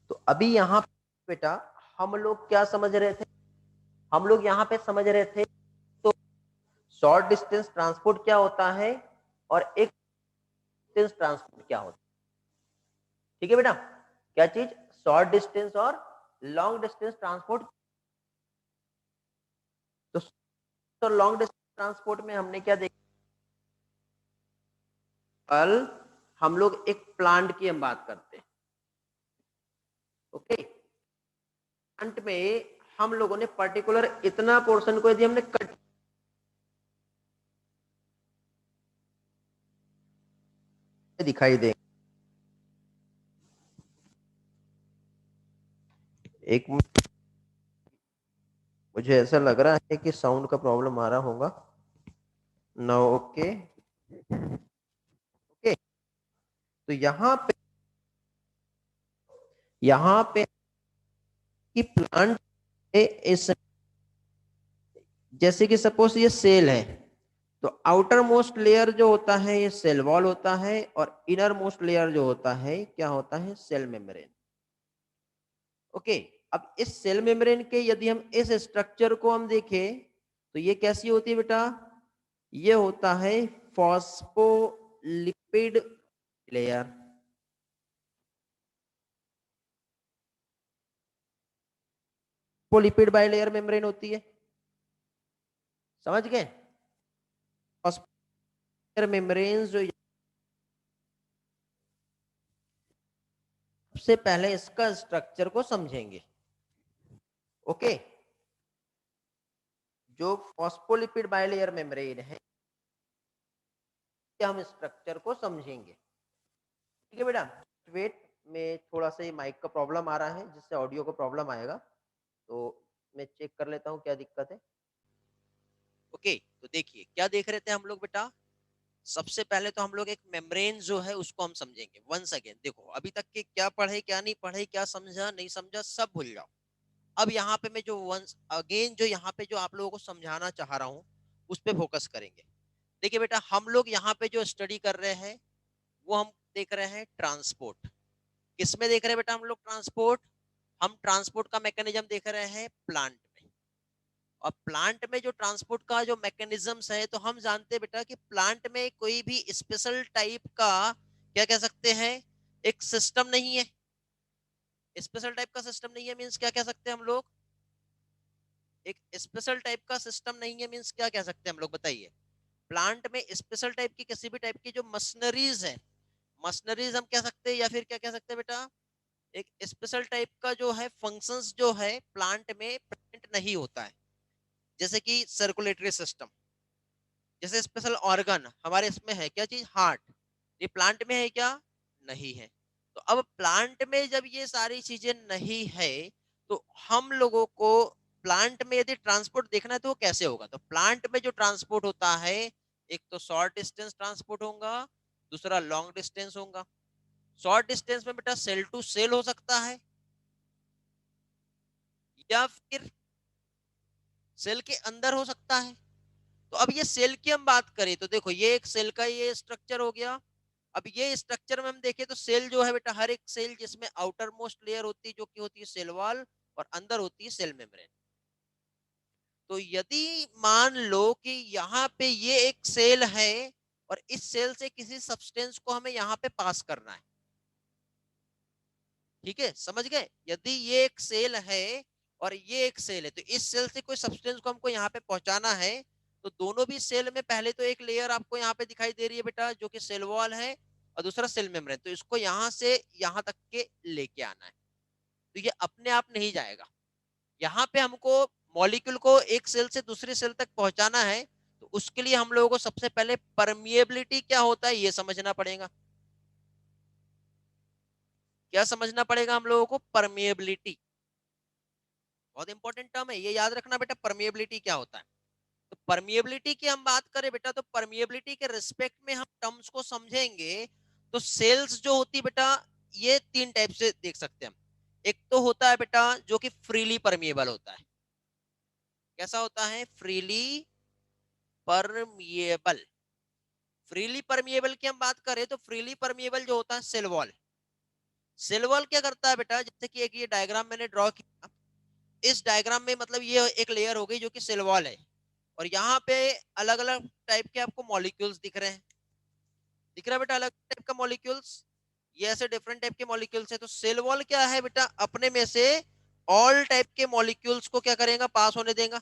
तो अभी यहाँ बेटा हम लोग क्या समझ रहे थे, हम लोग यहाँ पे समझ रहे थे तो शॉर्ट डिस्टेंस ट्रांसपोर्ट क्या होता है और एक डिस्टेंस ट्रांसपोर्ट क्या होता है। ठीक है बेटा, क्या चीज, शॉर्ट डिस्टेंस और लॉन्ग डिस्टेंस ट्रांसपोर्ट। तो लॉन्ग डिस्टेंस ट्रांसपोर्ट में हमने क्या देखा, कल हम लोग एक प्लांट की हम बात करते हैं। ओके, प्लांट में हम लोगों ने पर्टिकुलर इतना पोर्शन को यदि हमने कट दिखाई दे, एक मुझे ऐसा लग रहा है कि साउंड का प्रॉब्लम आ रहा होगा ना। ओके ओके, तो यहाँ पे कि प्लांट इस, जैसे कि सपोज ये सेल है, तो आउटर मोस्ट लेयर जो होता है ये सेल वॉल होता है, और इनर मोस्ट लेयर जो होता है क्या होता है, सेल मेम्ब्रेन। ओके, अब इस सेल मेम्ब्रेन के यदि हम इस स्ट्रक्चर को हम देखें तो ये कैसी होती है बेटा, ये होता है phospholipid layer. Phospholipid bilayer membrane होती है, समझ गए। फॉस्फोलिपिड मेम्ब्रेन जो, सबसे पहले इसका स्ट्रक्चर को समझेंगे। ओके, जो फॉस्फोलिपिड बाइलेयर मेम्ब्रेन है हम स्ट्रक्चर को समझेंगे। ठीक है बेटा, वेट में थोड़ा सा ये माइक का प्रॉब्लम आ रहा है जिससे ऑडियो को प्रॉब्लम आएगा, तो मैं चेक कर लेता हूँ क्या दिक्कत है। ओके, तो देखिए क्या देख रहे थे हम लोग बेटा, सबसे पहले तो हम लोग एक मेम्ब्रेन जो है उसको हम समझेंगे। वंस अगेन देखो, अभी तक के क्या पढ़े क्या नहीं पढ़े, क्या समझा नहीं समझा, सब भूल जाओ। अब यहाँ पे मैं जो वंस अगेन जो यहाँ पे जो आप लोगों को समझाना चाह रहा हूँ उस पे फोकस करेंगे। देखिए बेटा, हम लोग यहाँ पे जो स्टडी कर रहे हैं वो हम देख रहे हैं ट्रांसपोर्ट। किसमें देख रहे हैं बेटा हम लोग ट्रांसपोर्ट, हम ट्रांसपोर्ट का मैकेनिज्म देख रहे हैं प्लांट में। और प्लांट में जो ट्रांसपोर्ट का जो मैकेनिज्म्स है, तो हम जानते हैं बेटा कि प्लांट में कोई भी स्पेशल टाइप का क्या कह सकते हैं, एक सिस्टम नहीं है। स्पेशल टाइप का सिस्टम नहीं है मींस क्या कह सकते हैं हम लोग, एक स्पेशल टाइप का सिस्टम नहीं है मींस क्या कह सकते हैं हम लोग, बताइए। प्लांट में स्पेशल टाइप की किसी भी टाइप की जो मशीनरीज है, मशीनरीज हम कह सकते हैं, या फिर क्या कह सकते हैं बेटा, एक स्पेशल टाइप का जो है फंक्शंस जो है प्लांट में प्रेजेंट नहीं होता है। जैसे कि सर्कुलेटरी सिस्टम, जैसे स्पेशल ऑर्गन हमारे इसमें है क्या चीज, हार्ट, ये प्लांट में है क्या, नहीं है। तो अब प्लांट में जब ये सारी चीजें नहीं है, तो हम लोगों को प्लांट में यदि ट्रांसपोर्ट देखना है तो वो कैसे होगा, तो प्लांट में जो ट्रांसपोर्ट होता है, एक तो शॉर्ट डिस्टेंस ट्रांसपोर्ट होगा, दूसरा लॉन्ग डिस्टेंस होगा। शॉर्ट डिस्टेंस में बेटा सेल टू सेल हो सकता है, या फिर सेल के अंदर हो सकता है, तो अब ये सेल की हम बात करें तो देखो ये एक सेल का ये स्ट्रक्चर हो गया। अब ये स्ट्रक्चर में हम देखें तो सेल जो है बेटा, हर एक सेल जिसमें आउटर मोस्ट लेयर होती है जो कि होती है सेल वॉल, और अंदर होती है सेल मेम्ब्रेन। तो यदि मान लो कि यहाँ पे ये एक सेल है और इस सेल से किसी सब्सटेंस को हमें यहाँ पे पास करना है, ठीक है, समझ गए? यदि ये एक सेल है और ये एक सेल है, तो इस सेल से कोई सब्सटेंस को हमको यहाँ पे पहुंचाना है, तो दोनों भी सेल में पहले तो एक लेयर आपको यहाँ पे दिखाई दे रही है बेटा जो कि सेल वॉल है, और दूसरा सेल मेम्ब्रेन। तो इसको यहाँ से यहाँ तक के लेके आना है, तो ये अपने आप नहीं जाएगा। यहाँ पे हमको मॉलिक्यूल को एक सेल से दूसरे सेल तक पहुंचाना है, तो उसके लिए हम लोगों को सबसे पहले परमिएबिलिटी क्या होता है ये समझना पड़ेगा। क्या समझना पड़ेगा हम लोगों को? परमिएबिलिटी। बहुत इंपॉर्टेंट टर्म है, ये याद रखना बेटा, परमिएबिलिटी क्या होता है। तो परमिएबिलिटी की हम बात करें बेटा, तो परमिएबिलिटी के रिस्पेक्ट में हम टर्म्स को समझेंगे। तो सेल्स जो होती है बेटा, ये तीन टाइप से देख सकते हैं हम। एक तो होता है बेटा जो कि फ्रीली परमिएबल होता है। कैसा होता है? Freely permeable. फ्रीली परमिएबल की हम बात करें तो फ्रीली परमिएबल जो होता है सेल वॉल। सेल वॉल क्या करता है बेटा, जैसे कि एक ये डायग्राम मैंने ड्रॉ किया, इस डायग्राम में मतलब ये एक लेयर हो गई जो कि सेल वॉल है, और यहाँ पे अलग अलग टाइप के आपको मॉलिक्यूल्स दिख रहे हैं। दिख रहा है बेटा अलग टाइप का मॉलिक्यूल्स? ये ऐसे डिफरेंट टाइप के मॉलिक्यूल्स है। तो सेल वॉल क्या है बेटा, अपने में से ऑल टाइप के मॉलिक्यूल्स को क्या करेगा, पास होने देगा।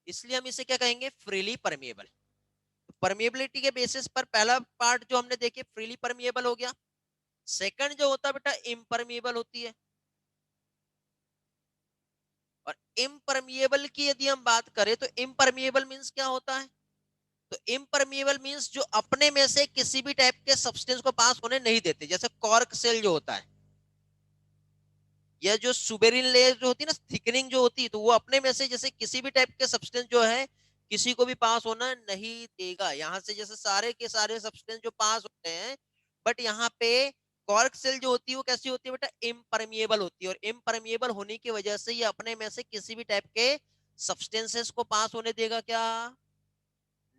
इसलिए हम इसे क्या कहेंगे, फ्रीली परमिएबल। परमिएबिलिटी के बेसिस पर पहला पार्ट जो हमने देखे फ्रीली परमिएबल हो गया। सेकंड जो होता है बेटा इम्परमिएबल होती है। और इम्परमिएबल की यदि हम बात करें तो इम्परमिएबल मींस क्या होता है? तो इम्परमिएबल मींस जो अपने में से किसी भी टाइप के सब्सटेंस को पास होने नहीं देते। जैसे कॉर्क सेल जो होता है, या जो सुबेरिन लेयर जो होती है ना, थिकनिंग जो होती है, तो वो अपने में से जैसे किसी भी टाइप के सब्सटेंस जो है किसी को भी पास होना नहीं देगा। यहाँ से जैसे सारे के सारे सब्सटेंस जो पास होते हैं, बट यहाँ पे कॉर्क सेल जो होती है वो कैसी होती है बेटा, इम्परमिएबल होती है। और इम्परमिएबल होने की वजह से ये अपने में से किसी भी टाइप के सब्सटेंसेस को पास होने देगा क्या?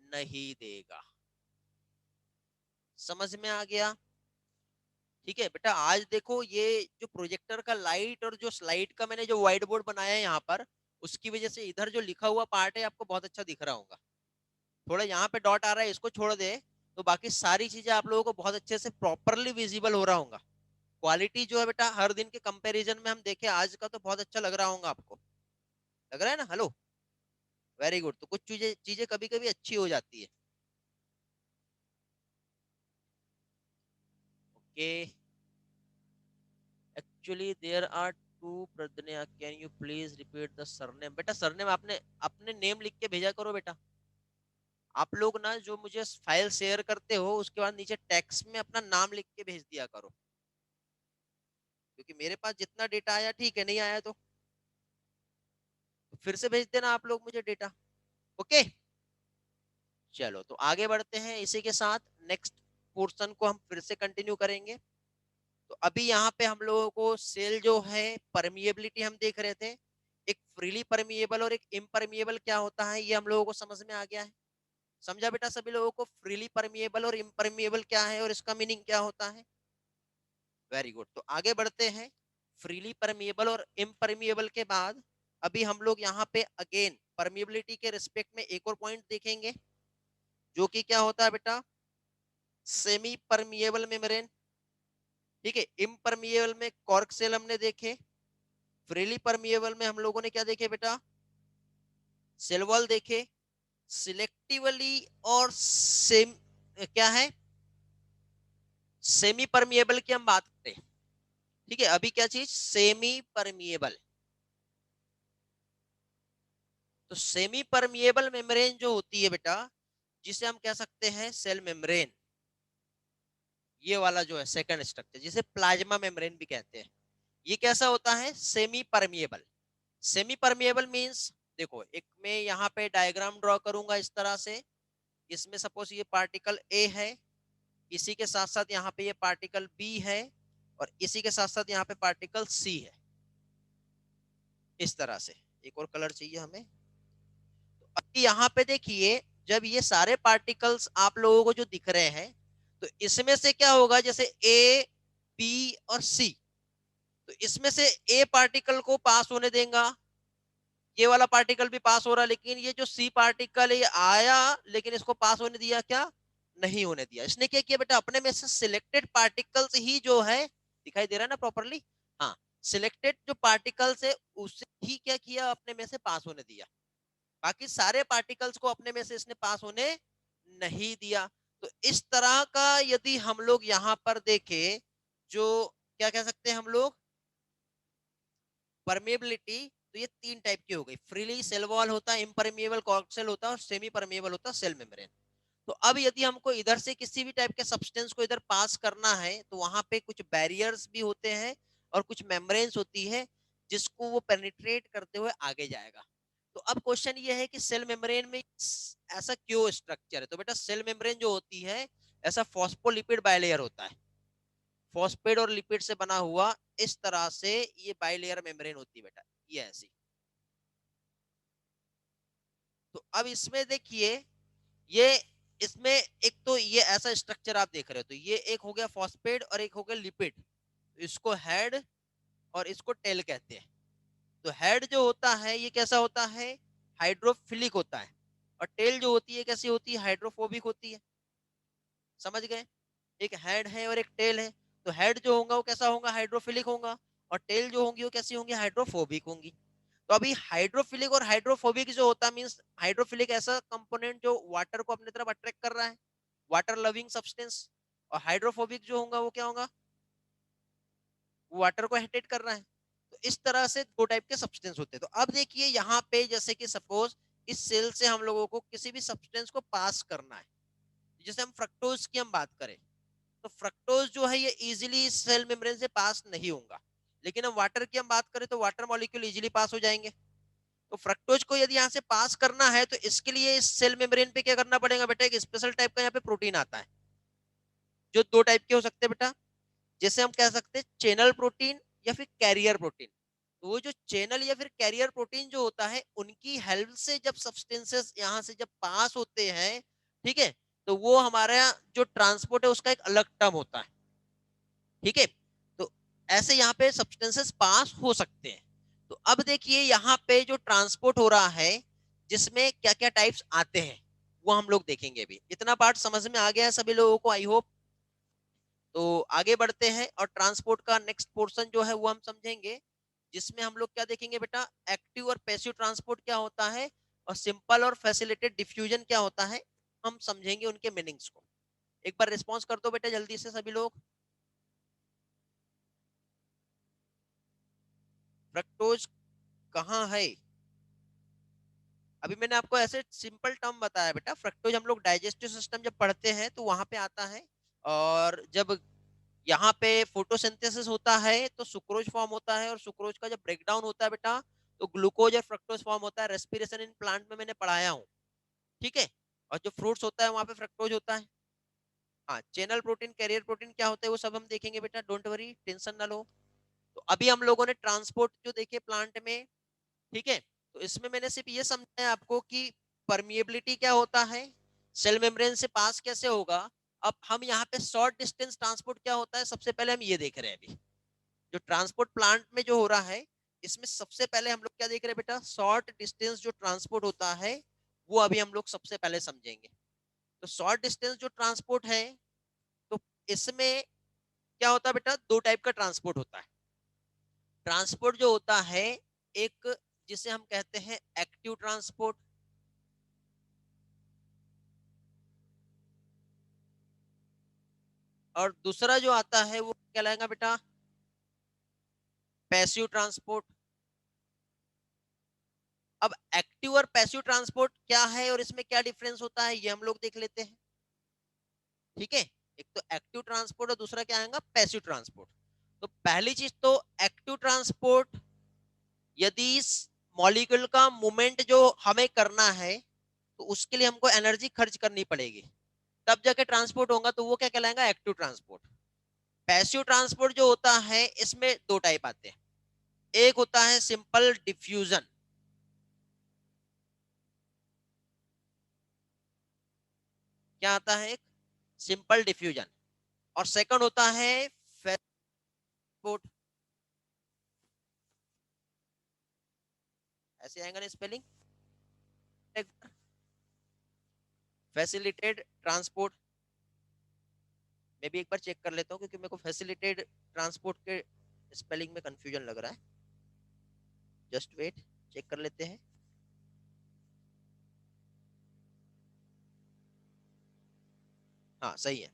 नहीं देगा। समझ में आ गया? ठीक है बेटा, आज देखो ये जो प्रोजेक्टर का लाइट और जो स्लाइड का मैंने जो व्हाइट बोर्ड बनाया है यहाँ पर, उसकी वजह से इधर जो लिखा हुआ पार्ट है आपको बहुत अच्छा दिख रहा होगा। थोड़ा यहाँ पे डॉट आ रहा है, इसको छोड़ दे तो बाकी सारी चीजें आप लोगों को बहुत अच्छे से प्रॉपरली विजिबल हो रहा होगा। क्वालिटी जो है बेटा हर दिन के कंपैरिजन में हम देखें आज का तो बहुत अच्छा लग रहा होगा आपको। लग रहा है ना? Hello, very good. तो कुछ चीजें चीजें कभी कभी अच्छी हो जाती है। Okay, actually there are two Pragya, can you please repeat the surname? बेटा सरनेम आपने अपने नेम लिख के भेजा करो बेटा। आप लोग ना जो मुझे फाइल शेयर करते हो उसके बाद नीचे टेक्स्ट में अपना नाम लिख के भेज दिया करो, क्योंकि मेरे पास जितना डेटा आया ठीक है, नहीं आया तो फिर से भेज देना आप लोग मुझे डेटा। ओके, चलो तो आगे बढ़ते हैं इसी के साथ। नेक्स्ट पोर्शन को हम फिर से कंटिन्यू करेंगे। तो अभी यहाँ पे हम लोगों को सेल जो है परमिएबिलिटी हम देख रहे थे, एक फ्रीली परमिएबल और एक इम्परमिएबल क्या होता है ये हम लोगों को समझ में आ गया है। समझा बेटा सभी लोगों को फ्रीली परमिएबल और इम्परमिएबल क्या है और इसका मीनिंग क्या होता है? Very good. तो आगे बढ़ते हैं। फ्रीली परमिएबल और इम्परमिएबल के बाद अभी हम लोग यहाँ पे अगेन परमिएबिलिटी के रिस्पेक्ट में एक और पॉइंट देखेंगे जो कि क्या होता है बेटा, सेमी परमिएबल मेम्ब्रेन। ठीक है, इम्परमिएबल में कॉर्क सेल हमने देखे, फ्रीली परमिएबल में हम लोगों ने क्या देखे बेटा, सेल वॉल देखे। सिलेक्टिवली और सेम क्या है, सेमी परमिएबल की हम बात करें। ठीक है, अभी क्या चीज, सेमी परमिएबल। तो सेमी परमिएबल मेम्ब्रेन जो होती है बेटा, जिसे हम कह सकते हैं सेल मेम्ब्रेन, ये वाला जो है सेकंड स्ट्रक्चर जिसे प्लाज्मा मेम्ब्रेन भी कहते हैं, ये कैसा होता है, semi permeable. Semi permeable means देखो, एक मैं यहाँ पे डायग्राम ड्रॉ करूंगा इस तरह से, इसमें सपोज ये पार्टिकल ए है, इसी के साथ साथ यहाँ पे ये पार्टिकल बी है, और इसी के साथ साथ यहाँ पे पार्टिकल सी है। इस तरह से एक और कलर चाहिए हमें। तो कि यहाँ पे देखिए जब ये सारे पार्टिकल्स आप लोगों को जो दिख रहे हैं, तो इसमें से क्या होगा, जैसे ए, बी और सी, तो इसमें से ए पार्टिकल को पास होने देगा, ये वाला पार्टिकल भी पास हो रहा है, लेकिन ये जो सी पार्टिकल ये आया लेकिन इसको पास होने दिया क्या, नहीं होने दिया। इसने क्या किया बेटा, अपने में से सिलेक्टेड पार्टिकल्स ही जो है, दिखाई दे रहा है ना प्रॉपरली, हाँ, सिलेक्टेड जो पार्टिकल्स है उसे ही क्या किया, अपने में से पास होने दिया, बाकी सारे पार्टिकल्स को अपने में से इसने पास होने नहीं दिया। तो इस तरह का यदि हम लोग यहां पर देखें, जो क्या कह सकते हैं हम लोग, परमेबिलिटी, तो ये तीन टाइप की हो गई, फ्रीली सेल वॉल होता है, इम्परमेबल कॉर्क सेल होता है, और सेमी परमेबल होता है सेल मेम्ब्रेन। तो अब यदि हमको इधर से किसी भी टाइप के सब्सटेंस को इधर पास करना है, तो वहां पे कुछ बैरियर्स भी होते हैं और कुछ मेम्ब्रेन्स होती है जिसको वो पेनिट्रेट करते हुए आगे जाएगा। तो अब क्वेश्चन ये है कि सेल मेम्ब्रेन में ऐसा क्यों स्ट्रक्चर है, तो बेटा सेल मेम्ब्रेन जो होती है ऐसा फॉस्फोलिपिड बाइलेयर होता है, फॉस्फेट और लिपिड से बना हुआ, इस तरह से ये बाइलेयर मेम्ब्रेन होती है बेटा, ये ऐसी। तो अब इसमें देखिए, ये इसमें एक तो ये ऐसा स्ट्रक्चर आप देख रहे हो, तो ये एक हो गया फॉस्फेट और एक हो गया लिपिड, इसको हेड और इसको टेल कहते हैं। तो हेड जो होता है ये कैसा होता है, हाइड्रोफिलिक होता है, और टेल जो होती है कैसी होती है, हाइड्रोफोबिक होती है। समझ गए, एक हेड है और एक टेल है, तो हेड जो होगा वो कैसा होगा, हाइड्रोफिलिक होगा, और टेल जो होंगी वो कैसी होंगी, हाइड्रोफोबिक होंगी। तो अभी हाइड्रोफिलिक और हाइड्रोफोबिक जो होता है, मींस हाइड्रोफिलिक ऐसा कंपोनेंट जो वाटर को अपनी तरफ अट्रैक्ट कर रहा है, वाटर लविंग सब्सटेंस, और हाइड्रोफोबिक जो होगा वो क्या होगा, वो वाटर को हेटेट कर रहा है। तो इस तरह से दो टाइप के सब्सटेंस होते हैं। तो अब देखिए यहाँ पे जैसे कि सपोज इस सेल से हम लोगों को किसी भी सब्सटेंस को पास करना है, जैसे हम फ्रक्टोज की हम बात करें, तो फ्रक्टोज जो है ये इजीली सेल मेम्ब्रेन से पास नहीं होगा, लेकिन हम वाटर की हम बात करें तो वाटर मॉलिक्यूल इजीली पास हो जाएंगे। तो फ्रक्टोज को यदि यहाँ से पास करना है तो इसके लिए इस सेल मेम्ब्रेन पे क्या करना पड़ेगा बेटा, एक स्पेशल टाइप का यहाँ पे प्रोटीन आता है, जो दो टाइप के हो सकते हैं बेटा, जैसे हम कह सकते हैं चैनल प्रोटीन या फिर कैरियर प्रोटीन। तो वो जो चैनल या फिर कैरियर प्रोटीन जो होता है, उनकी हेल्प से जब सब्सटेंसेस यहाँ से जब पास होते हैं, ठीक है, तो वो हमारा जो ट्रांसपोर्ट है उसका एक अलग टर्म होता है, ठीक है। तो ऐसे यहाँ पे सब्सटेंसेस पास हो सकते हैं। तो अब देखिए यहाँ पे जो ट्रांसपोर्ट हो रहा है, जिसमें क्या क्या टाइप्स आते हैं वो हम लोग देखेंगे। भी इतना पार्ट समझ में आ गया है सभी लोगों को, आई होप। तो आगे बढ़ते हैं और ट्रांसपोर्ट का नेक्स्ट पोर्शन जो है वो हम समझेंगे, जिसमें हम लोग क्या देखेंगे बेटा, एक्टिव और पैसिव ट्रांसपोर्ट क्या होता है, और सिंपल और फैसिलिटेड डिफ्यूजन क्या होता है, हम समझेंगे उनके मीनिंग्स को। एक बार रिस्पॉन्स कर दो बेटा जल्दी से सभी लोग। फ्रक्टोज कहाँ है, अभी मैंने आपको ऐसे सिंपल टर्म बताया बेटा, फ्रक्टोज हम लोग डाइजेस्टिव सिस्टम जब पढ़ते हैं तो वहां पे आता है, और जब यहाँ पे फोटोसिंथेसिस होता है तो सुक्रोज फॉर्म होता है, और सुक्रोज का जब ब्रेकडाउन होता है बेटा तो ग्लूकोज और फ्रक्टोज फॉर्म होता है। रेस्पिरेशन इन प्लांट में मैंने पढ़ाया हूँ, ठीक है। और जो फ्रूट्स होता है वहां पे फ्रक्टोज होता है। हाँ, चैनल प्रोटीन कैरियर प्रोटीन क्या होता है वो सब हम देखेंगे बेटा, डोंट वरी, टेंशन ना लो। तो अभी हम लोगों ने ट्रांसपोर्ट जो देखे प्लांट में, ठीक है, तो इसमें मैंने सिर्फ ये समझाया आपको कि परमिएबिलिटी क्या होता है, सेल मेम्ब्रेन से पास कैसे होगा। अब हम यहाँ पे शॉर्ट डिस्टेंस ट्रांसपोर्ट क्या होता है, सबसे पहले हम ये देख रहे हैं। अभी जो ट्रांसपोर्ट प्लांट में जो हो रहा है, इसमें सबसे पहले हम लोग क्या देख रहे हैं बेटा, शॉर्ट डिस्टेंस जो ट्रांसपोर्ट होता है वो अभी हम लोग सबसे पहले समझेंगे। तो शॉर्ट डिस्टेंस जो ट्रांसपोर्ट है, तो इसमें क्या होता है बेटा, दो टाइप का ट्रांसपोर्ट होता है। ट्रांसपोर्ट जो होता है, एक जिसे हम कहते हैं एक्टिव ट्रांसपोर्ट, और दूसरा जो आता है वो क्या कहलाएगा बेटा, पैसिव ट्रांसपोर्ट। अब एक्टिव और पैसिव ट्रांसपोर्ट क्या है और इसमें क्या डिफरेंस होता है ये हम लोग देख लेते हैं, ठीक है। एक तो एक्टिव ट्रांसपोर्ट और दूसरा क्या आएगा, पैसिव ट्रांसपोर्ट। तो पहली चीज तो एक्टिव ट्रांसपोर्ट, यदि मॉलिक्यूल का मूवमेंट जो हमें करना है तो उसके लिए हमको एनर्जी खर्च करनी पड़ेगी, तब जाके ट्रांसपोर्ट होगा, तो वो क्या कहलाएगा, एक्टिव ट्रांसपोर्ट। पैसिव ट्रांसपोर्ट जो होता है इसमें दो टाइप आते हैं, एक होता है सिंपल डिफ्यूजन, क्या आता है, एक सिंपल डिफ्यूजन, और सेकंड होता है ट्रांसपोर्ट। ऐसे आएगा ना स्पेलिंग, फैसिलिटेड ट्रांसपोर्ट। मैं भी एक बार चेक कर लेता हूँ क्योंकि मेरे को फैसिलिटेड ट्रांसपोर्ट के स्पेलिंग में कंफ्यूजन लग रहा है। जस्ट वेट, चेक कर लेते हैं। हाँ सही है।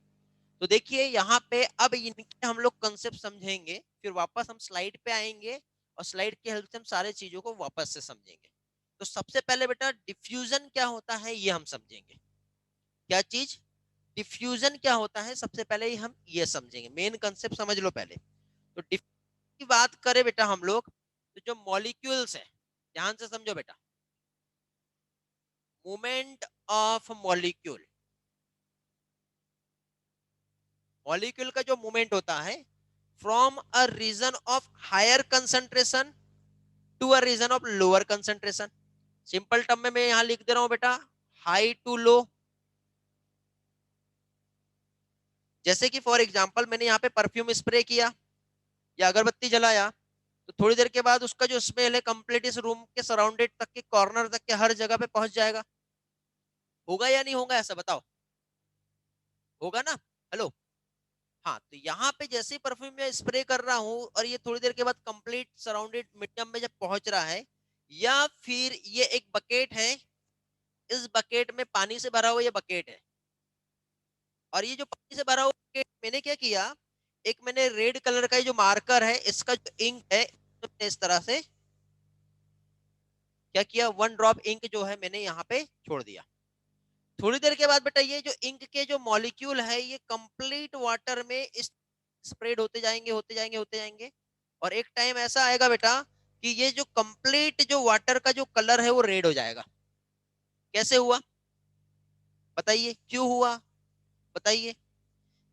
तो देखिए यहाँ पे अब इनके हम लोग कंसेप्ट समझेंगे, फिर वापस हम स्लाइड पे आएंगे और स्लाइड की हेल्प से हम सारे चीजों को वापस से समझेंगे। तो सबसे पहले बेटा डिफ्यूजन क्या होता है ये हम समझेंगे। क्या चीज, डिफ्यूजन क्या होता है, सबसे पहले ही हम ये समझेंगे, मेन कंसेप्ट समझ लो पहले। तो डिफ्यूजन की बात करें बेटा हम लोग, तो जो मॉलिक्यूल्स है, ध्यान से समझो बेटा, मूवमेंट ऑफ मॉलिक्यूल, मॉलिक्यूल का जो मूवमेंट होता है from a region of higher concentration to a region of lower concentration. Simple term में मैं यहां लिख दे रहा हूं बेटा, हाई टू लो। जैसे कि फॉर एग्जांपल मैंने यहाँ पे परफ्यूम स्प्रे किया या अगरबत्ती जलाया, तो थोड़ी देर के बाद उसका जो स्मेल है कंप्लीट इस रूम के सराउंडेड तक के कॉर्नर तक के हर जगह पे पहुंच जाएगा। होगा या नहीं होगा, ऐसा बताओ, होगा ना? हेलो, हाँ। तो यहाँ पे जैसे ही परफ्यूम में स्प्रे कर रहा हूँ और ये थोड़ी देर के बाद कंप्लीट सराउंडेड मीडियम में जब पहुंच रहा है, या फिर ये एक बकेट है, इस बकेट में पानी से भरा हुआ ये बकेट है, और ये जो पानी से भरा हुआ बकेट मैंने क्या किया, एक मैंने रेड कलर का ये जो मार्कर है इसका जो इंक है, तो मैंने इस तरह से क्या किया, 1 ड्रॉप इंक जो है मैंने यहाँ पे छोड़ दिया। थोड़ी देर के बाद बेटा ये जो इंक के जो मॉलिक्यूल है ये कंप्लीट वाटर में इस स्प्रेड होते जाएंगे होते जाएंगे होते जाएंगे, और एक टाइम ऐसा आएगा बेटा कि ये जो कंप्लीट जो वाटर का जो कलर है वो रेड हो जाएगा। कैसे हुआ बताइए, क्यों हुआ बताइए?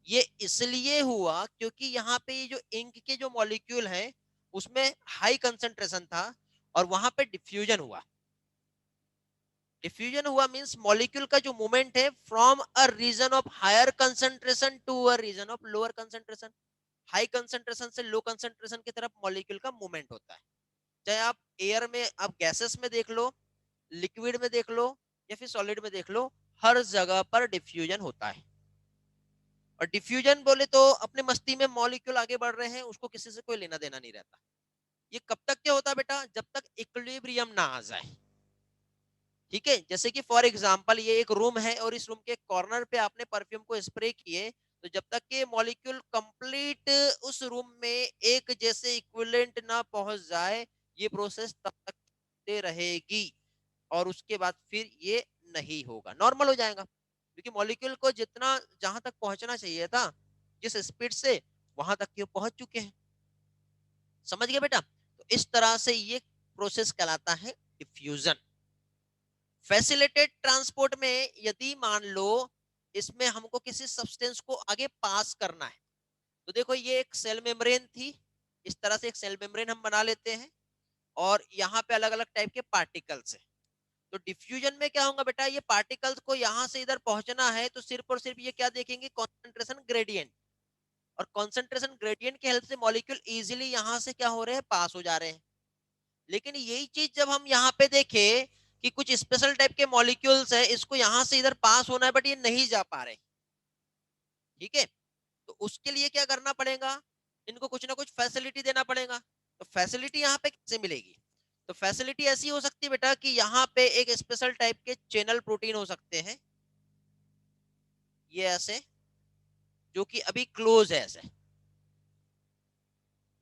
ये इसलिए हुआ क्योंकि यहाँ पे ये जो इंक के जो मॉलिक्यूल है उसमें हाई कंसंट्रेशन था और वहां पे डिफ्यूजन हुआ। डिफ्यूजन हुआ मींस मॉलिक्यूल का जो मूवमेंट है from a region of higher concentration to a region of lower concentration. High concentration से लो कंसंट्रेशन की तरफ मॉलिक्यूल का मूवमेंट होता है। चाहे आप एयर में, आप गैसेस में देख लो, लिक्विड में देख लो, या फिर सॉलिड में देख लो, हर जगह पर डिफ्यूजन होता है। और डिफ्यूजन बोले तो अपने मस्ती में मॉलिक्यूल आगे बढ़ रहे हैं, उसको किसी से कोई लेना देना नहीं रहता। ये कब तक क्या होता है बेटा, जब तक इक्विलिब्रियम ना आ जाए। ठीक है, जैसे कि फॉर एग्जांपल ये एक रूम है और इस रूम के कॉर्नर पे आपने परफ्यूम को स्प्रे किए, तो जब तक के मॉलिक्यूल कंप्लीट उस रूम में एक जैसे इक्विवेलेंट ना पहुंच जाए, ये प्रोसेस तब तक चलते रहेगी, और उसके बाद फिर ये नहीं होगा, नॉर्मल हो जाएगा, क्योंकि मॉलिक्यूल को जितना जहां तक पहुंचना चाहिए था जिस स्पीड से, वहां तक ये पहुंच चुके हैं। समझ गए बेटा? तो इस तरह से ये प्रोसेस कहलाता है डिफ्यूजन। फैसिलिटेड ट्रांसपोर्ट में यदि मान लो इसमें हमको किसी सब्सटेंस को आगे पास करना है, तो देखो ये एक सेल मेम्ब्रेन थी, इस तरह से एक सेल मेम्ब्रेन हम बना लेते हैं, और यहाँ पे अलग अलग टाइप के पार्टिकल्स है। तो डिफ्यूजन में क्या होगा बेटा, ये पार्टिकल्स को यहाँ से इधर पहुंचना है, तो सिर्फ और सिर्फ ये क्या देखेंगे, कॉन्सेंट्रेशन ग्रेडियंट, और कॉन्सेंट्रेशन ग्रेडियंट की हेल्प से मॉलिक्यूल इजीली यहाँ से क्या हो रहे हैं, पास हो जा रहे हैं। लेकिन यही चीज जब हम यहाँ पे देखें कि कुछ स्पेशल टाइप के मॉलिक्यूल्स है, इसको यहाँ से इधर पास होना है बट ये नहीं जा पा रहे, ठीक है, तो उसके लिए क्या करना पड़ेगा, इनको कुछ ना कुछ फैसिलिटी देना पड़ेगा। तो फैसिलिटी यहाँ पे कैसे मिलेगी? तो फैसिलिटी ऐसी हो सकती है बेटा कि यहाँ पे एक स्पेशल टाइप के चैनल प्रोटीन हो सकते हैं, ये ऐसे, जो कि अभी क्लोज है ऐसे,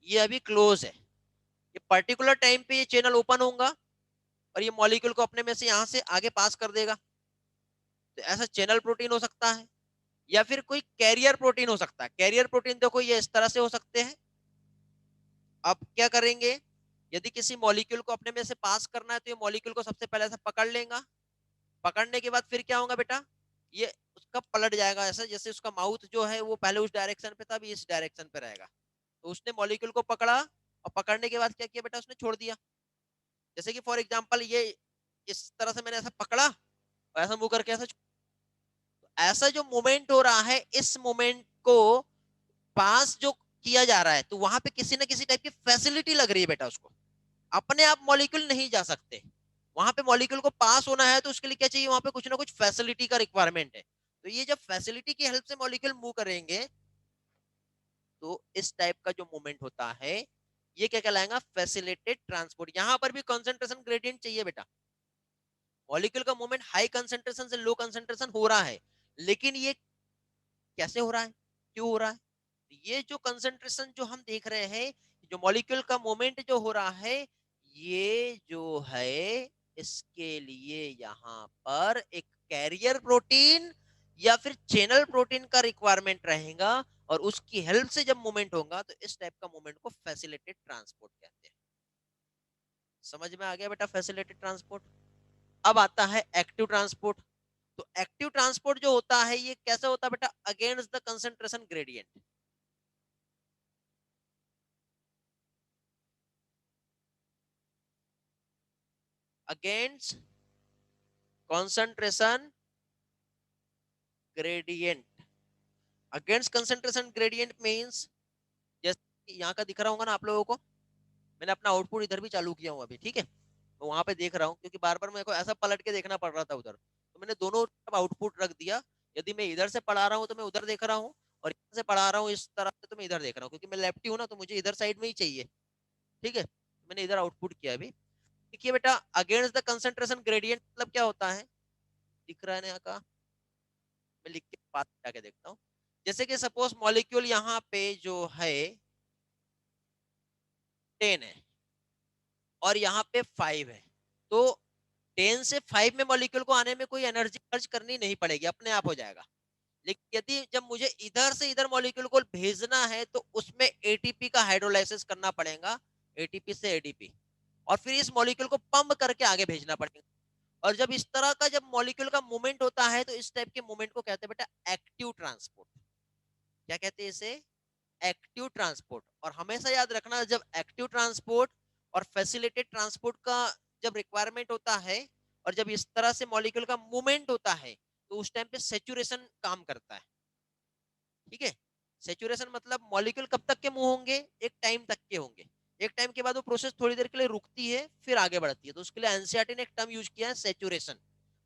ये अभी क्लोज है, ये पर्टिकुलर टाइम पे ये चैनल ओपन होगा और ये मॉलिक्यूल को अपने में से यहाँ से आगे पास कर देगा। तो ऐसा चैनल प्रोटीन हो सकता है, या फिर कोई कैरियर प्रोटीन हो सकता है। कैरियर प्रोटीन देखो ये इस तरह से हो सकते हैं। अब क्या करेंगे, यदि किसी मॉलिक्यूल को अपने में से पास करना है तो ये मॉलिक्यूल को सबसे पहले ऐसा पकड़ लेगा, पकड़ने के बाद फिर क्या होगा बेटा, ये उसका पलट जाएगा ऐसा, जैसे उसका माउथ जो है वो पहले उस डायरेक्शन पे था, अभी इस डायरेक्शन पे रहेगा। तो उसने मॉलिक्यूल को पकड़ा और पकड़ने के बाद क्या किया बेटा, उसने छोड़ दिया। जैसे कि फॉर एग्जाम्पल ये इस तरह से मैंने ऐसा पकड़ा और ऐसा मुंह करके ऐसा, ऐसा जो मोमेंट हो रहा है, इस मोमेंट को पास जो किया जा रहा है, तो वहां पे किसी ना किसी टाइप की फैसिलिटी लग रही है बेटा उसको। अपने आप मॉलिक्यूल नहीं जा सकते, वहां पे मॉलिक्यूल को पास होना है तो उसके लिए क्या चाहिए, वहां पे कुछ ना कुछ फैसिलिटी का रिक्वायरमेंट है। तो ये जब फैसिलिटी की हेल्प से मॉलिक्यूल मूव करेंगे, तो इस टाइप का जो मूवमेंट होता है, ये क्या कहलाएगा, फैसिलिटेड ट्रांसपोर्ट। यहां पर भी कंसंट्रेशन ग्रेडियंट चाहिए बेटा। मॉलिक्यूल का मूवमेंट हाई कंसंट्रेशन से लो कंसंट्रेशन हो रहा है, लेकिन ये कैसे हो रहा है, क्यों हो रहा है? ये जो कंसंट्रेशन जो हम देख रहे हैं, जो मॉलिक्यूल का मूवमेंट जो हो रहा है, ये जो है, इसके लिए यहाँ पर एक कैरियर प्रोटीन या फिर चैनल प्रोटीन का रिक्वायरमेंट रहेगा, और उसकी हेल्प से जब मूवमेंट होगा, तो इस टाइप का मूवमेंट को फैसिलिटेड ट्रांसपोर्ट कहते हैं। समझ में आ गया बेटा फैसिलिटेड ट्रांसपोर्ट? अब आता है एक्टिव ट्रांसपोर्ट। तो एक्टिव ट्रांसपोर्ट जो होता है, ये कैसे होता है बेटा, against the concentration gradient. Against concentration gradient. Against concentration gradient means, जैसे यहाँ का दिख रहा होगा ना आप लोगों को, मैंने अपना आउटपुट इधर भी चालू किया हूँ अभी, ठीक है, तो वहां पे देख रहा हूँ, क्योंकि बार बार मेरे को ऐसा पलट के देखना पड़ रहा था उधर, तो मैंने दोनों तरफ आउटपुट रख दिया। यदि मैं इधर से पढ़ा रहा हूँ तो मैं उधर देख रहा हूँ, और इधर से पढ़ा रहा हूँ इस तरफ से तो मैं इधर देख रहा हूँ, क्योंकि मैं लेफ्टी हूँ ना, तो मुझे इधर साइड में ही चाहिए। ठीक है, मैंने इधर आउटपुट किया अभी। देखिए बेटा, अगेंस्ट द कंसंट्रेशन ग्रेडियंट मतलब क्या होता है, दिख रहा है ना यहाँ का, मैं लिख के बात जाके देखता हूँ। जैसे कि सपोज मॉलिक्यूल यहाँ पे जो है 10 है, और यहाँ पे 5 है, तो 10 से 5 में मॉलिक्यूल को आने में कोई एनर्जी खर्च करनी नहीं पड़ेगी, अपने आप हो जाएगा। लेकिन यदि जब मुझे इधर से इधर मॉलिक्यूल को भेजना है, तो उसमें एटीपी का हाइड्रोलाइसिस करना पड़ेगा, एटीपी से एडीपी, और फिर इस मॉलिक्यूल को पंप करके आगे भेजना पड़ेगा। और जब इस तरह का जब मॉलिक्यूल का मूवमेंट होता है, तो इस टाइप के मूवमेंट को कहते हैं बेटा एक्टिव ट्रांसपोर्ट। क्या कहते हैं इसे, एक्टिव ट्रांसपोर्ट। और हमेशा याद रखना, जब एक्टिव ट्रांसपोर्ट और फैसिलिटेड ट्रांसपोर्ट का जब रिक्वायरमेंट होता है, और जब इस तरह से मॉलिक्यूल का मूवमेंट होता है, तो उस टाइम पे सेचुरेशन काम करता है। ठीक है, सेचुरेशन मतलब मॉलिक्यूल कब तक के मूव होंगे, एक टाइम तक के होंगे, एक टाइम के बाद वो प्रोसेस थोड़ी देर के लिए रुकती है, फिर आगे बढ़ती है, तो उसके लिए एनसीईआरटी ने एक टर्म यूज किया है, सेचुरेशन।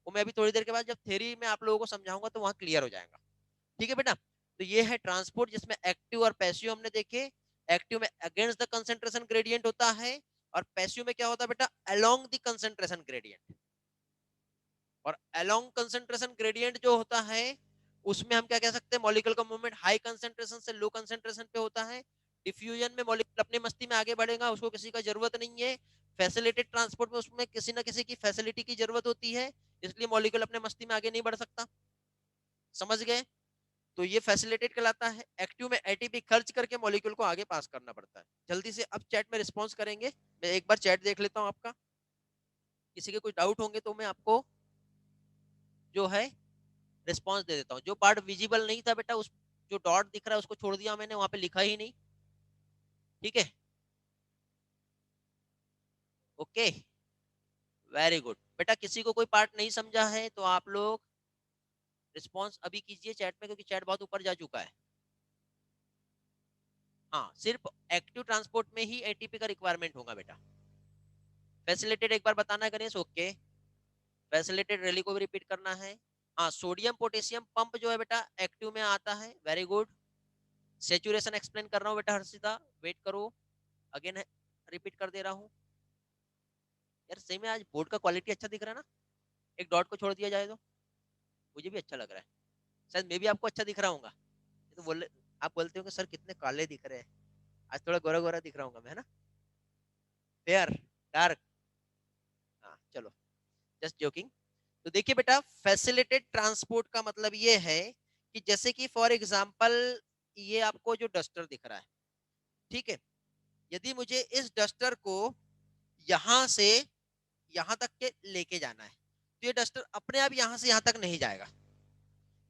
वो मैं अभी थोड़ी देर के बाद जब थ्योरी में आप लोगों को समझाऊंगा, तो वहां क्लियर हो जाएगा। ठीक है बेटा, तो ये है ट्रांसपोर्ट, जिसमें एक्टिव और पैसिव हमने देखे। एक्टिव में अगेंस्ट द कंसंट्रेशन ग्रेडियंट होता है, और पैसिव में क्या होता है बेटा, अलोंग द कंसंट्रेशन ग्रेडियंट। और अलोंग कंसंट्रेशन ग्रेडियंट जो होता है, उसमें हम क्या कह सकते हैं, मॉलिक्यूल का मूवमेंट हाई कंसंट्रेशन से लो कंसंट्रेशन पे होता है। डिफ्यूजन में मॉलिक्यूल अपनी मस्ती में आगे बढ़ेगा, उसको किसी का जरूरत नहीं है। फैसिलिटेड ट्रांसपोर्ट में उसमें किसी ना किसी की फैसिलिटी की जरूरत होती है, इसलिए मॉलिक्यूल अपने मस्ती में आगे नहीं बढ़ सकता। समझ गए? तो ये फैसिलिटेट कहलाता है। एक्टिव में एटीपी खर्च करके मॉलिक्यूल को आगे पास करना पड़ता है। जल्दी से अब चैट में रिस्पॉन्स करेंगे, मैं एक बार चैट देख लेता हूँ आपका, किसी के कोई डाउट होंगे तो मैं आपको जो है रिस्पॉन्स दे देता हूँ। जो पार्ट विजिबल नहीं था बेटा, उस जो डॉट दिख रहा है उसको छोड़ दिया मैंने, वहां पे लिखा ही नहीं। ठीक है, ओके, वेरी गुड बेटा। किसी को कोई पार्ट नहीं समझा है तो आप लोग रिस्पॉन्स अभी कीजिए चैट में, क्योंकि चैट बहुत ऊपर जा चुका है। हाँ, सिर्फ एक्टिव ट्रांसपोर्ट में ही एटीपी का रिक्वायरमेंट होगा बेटा। फैसिलिटेड एक बार बताना गणेश, ओके। फैसिलिटेड रैली को भी रिपीट करना है। हाँ, सोडियम पोटेशियम पंप जो है बेटा एक्टिव में आता है, वेरी गुड। सेचुरेशन एक्सप्लेन कर रहा हूँ बेटा हर्षिता, वेट करो, अगेन रिपीट कर दे रहा हूँ। यार सही में आज बोर्ड का क्वालिटी अच्छा दिख रहा है ना, एक डॉट को छोड़ दिया जाए तो मुझे भी अच्छा लग रहा है, शायद मैं भी आपको अच्छा दिख रहा हूँ। तो बोले, आप बोलते हो कि सर कितने काले दिख रहे हैं, आज थोड़ा गोरा गोरा दिख रहा हूँ मैं, है ना, फेयर डार्क, हाँ चलो, जस्ट जोकिंग। तो देखिए बेटा, फैसिलिटेड ट्रांसपोर्ट का मतलब ये है कि जैसे कि फॉर एग्जांपल ये आपको जो डस्टर दिख रहा है, ठीक है, यदि मुझे इस डस्टर को यहां से यहां तक के लेके जाना है, तो ये डस्टर अपने आप यहां से यहां तक नहीं जाएगा,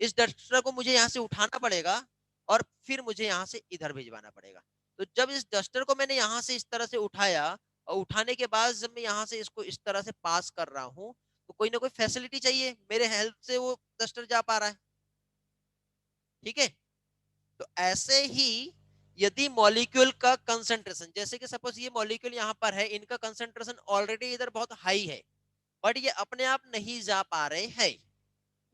इस डस्टर को मुझे यहां से उठाना पड़ेगा, और फिर मुझे यहां से इधर भिजवाना पड़ेगा। तो जब इस डस्टर को मैंने यहां से इस तरह से उठाया, और उठाने के बाद जब मैं यहां से इसको इस तरह से पास कर रहा हूं, तो कोई ना कोई फैसिलिटी चाहिए, मेरे हेल्प से वो डस्टर जा पा रहा है। ठीक है। तो ऐसे ही यदि मॉलिक्यूल का कंसंट्रेशन, जैसे कि सपोज ये मॉलिक्यूल यहाँ पर है, इनका कंसंट्रेशन ऑलरेडी इधर बहुत हाई है, बट ये अपने आप नहीं जा पा रहे हैं,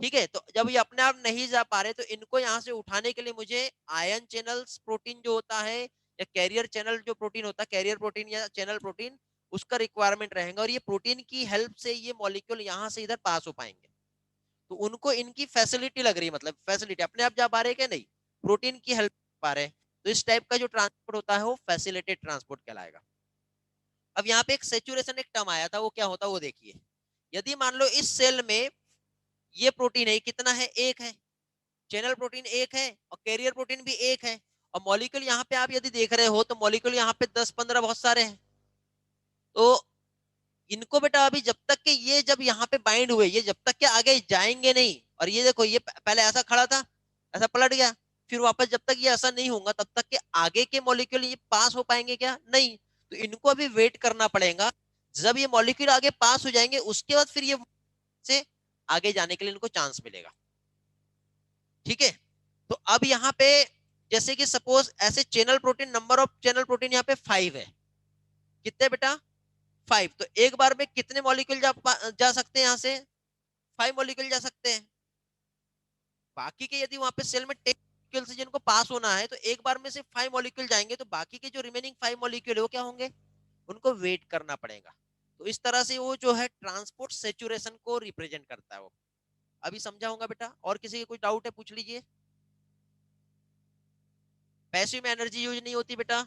ठीक है। तो जब ये अपने आप नहीं जा पा रहे, तो इनको यहाँ से उठाने के लिए मुझे आयन चैनल्स प्रोटीन जो होता है, या कैरियर चैनल जो प्रोटीन होता है, कैरियर प्रोटीन या चैनल प्रोटीन, उसका रिक्वायरमेंट रहेगा। और ये प्रोटीन की हेल्प से ये मॉलिक्यूल यहाँ से इधर पास हो पाएंगे। तो उनको इनकी फैसिलिटी लग रही है, मतलब फैसिलिटी अपने आप जा पा रहे हैं क्या, नहीं, प्रोटीन की हेल्प पा रहे हैं। तो इस टाइप का जो ट्रांसपोर्ट होता है वो फैसिलिटेड ट्रांसपोर्ट कहलाएगा। अब यहाँ पे एक सेचुरेशन एक टर्म आया था, वो क्या होता है वो देखिए। यदि मान लो इस सेल में ये प्रोटीन है, कितना है, एक है, चैनल प्रोटीन एक है, और कैरियर प्रोटीन भी एक है, और मॉलिक्यूल यहाँ पे आप यदि देख रहे हो तो मॉलिक्यूल यहाँ पे 10-15 बहुत सारे हैं। तो इनको बेटा अभी जब तक के ये जब यहाँ पे बाइंड हुए, ये जब तक के आगे जाएंगे नहीं। और ये देखो, ये पहले ऐसा खड़ा था, ऐसा पलट गया, फिर वापस जब तक ये ऐसा नहीं होगा तब तक के आगे के मॉलिक्यूल ये पास हो पाएंगे क्या, नहीं। तो इनको अभी वेट करना पड़ेगा, जब ये मॉलिक्यूल आगे पास हो जाएंगे उसके बाद फिर ये से आगे जाने के लिए इनको चांस मिलेगा, ठीक है। तो अब यहाँ पे जैसे कि सपोज ऐसे channel protein, number of channel protein यहाँ पे 5 है, कितने बेटा, 5। तो एक बार में कितने मॉलिक्यूल जा सकते हैं यहाँ से, 5 मॉलिक्यूल जा सकते हैं। बाकी के यदि वहां पे सेल में 10 मॉलिक्यूल से जिनको पास होना है, तो एक बार में से 5 मॉलिक्यूल जाएंगे, तो बाकी के जो रिमेनिंग 5 मॉलिक्यूल है वो क्या होंगे, उनको वेट करना पड़ेगा। तो इस तरह से वो जो है ट्रांसपोर्ट सेचुरेशन को रिप्रेजेंट करता है वो। अभी समझा होगा बेटा, और किसी के कोई डाउट है पूछ लीजिए। पैसिव में एनर्जी यूज नहीं होती बेटा।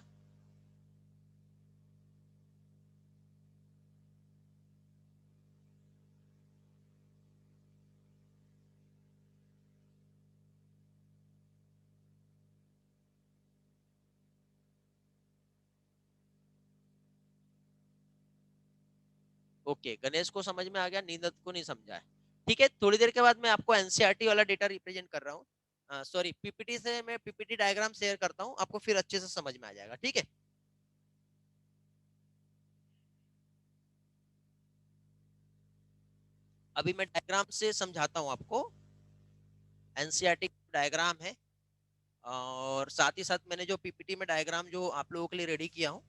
ओके, गणेश को समझ में आ गया, नींदत को नहीं समझा है, ठीक है। थोड़ी देर के बाद मैं आपको एनसीईआरटी वाला डेटा रिप्रेजेंट कर रहा हूँ, सॉरी पीपीटी से मैं पीपीटी डायग्राम शेयर करता हूँ, आपको फिर अच्छे से समझ में आ जाएगा, ठीक है। अभी मैं डायग्राम से समझाता हूँ आपको। एनसीईआरटी डायग्राम है, और साथ ही साथ मैंने जो पीपीटी में डायग्राम जो आप लोगों के लिए रेडी किया हूँ,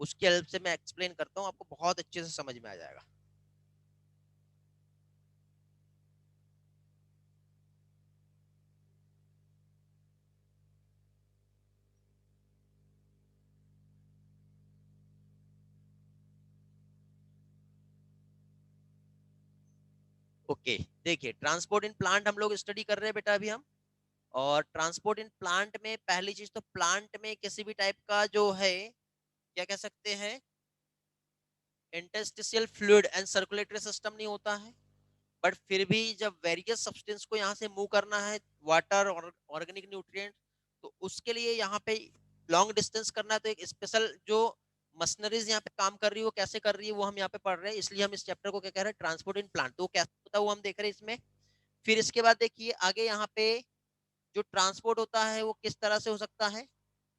उसकी हेल्प से मैं एक्सप्लेन करता हूँ, आपको बहुत अच्छे से समझ में आ जाएगा। ओके, देखिए ट्रांसपोर्ट इन प्लांट हम लोग स्टडी कर रहे हैं बेटा अभी हम। और ट्रांसपोर्ट इन प्लांट में पहली चीज तो, प्लांट में किसी भी टाइप का जो है, क्या कह सकते हैं, interstitial fluid and circulatory system नहीं होता है। बट फिर भी जब वेरियस सब्सटेंस को यहाँ से मूव करना है, वाटर और ऑर्गेनिक न्यूट्रिएंट, तो उसके लिए यहाँ पे लॉन्ग डिस्टेंस करना है, तो एक स्पेशल जो मशीनरीज यहाँ पे काम कर रही है वो कैसे कर रही है वो हम यहाँ पे पढ़ रहे हैं, इसलिए हम इस चैप्टर को क्या कह रहे हैं, ट्रांसपोर्ट इन प्लांट। तो कैसे होता है वो हम देख रहे हैं इसमें। फिर इसके बाद देखिए आगे यहाँ पे जो ट्रांसपोर्ट होता है वो किस तरह से हो सकता है।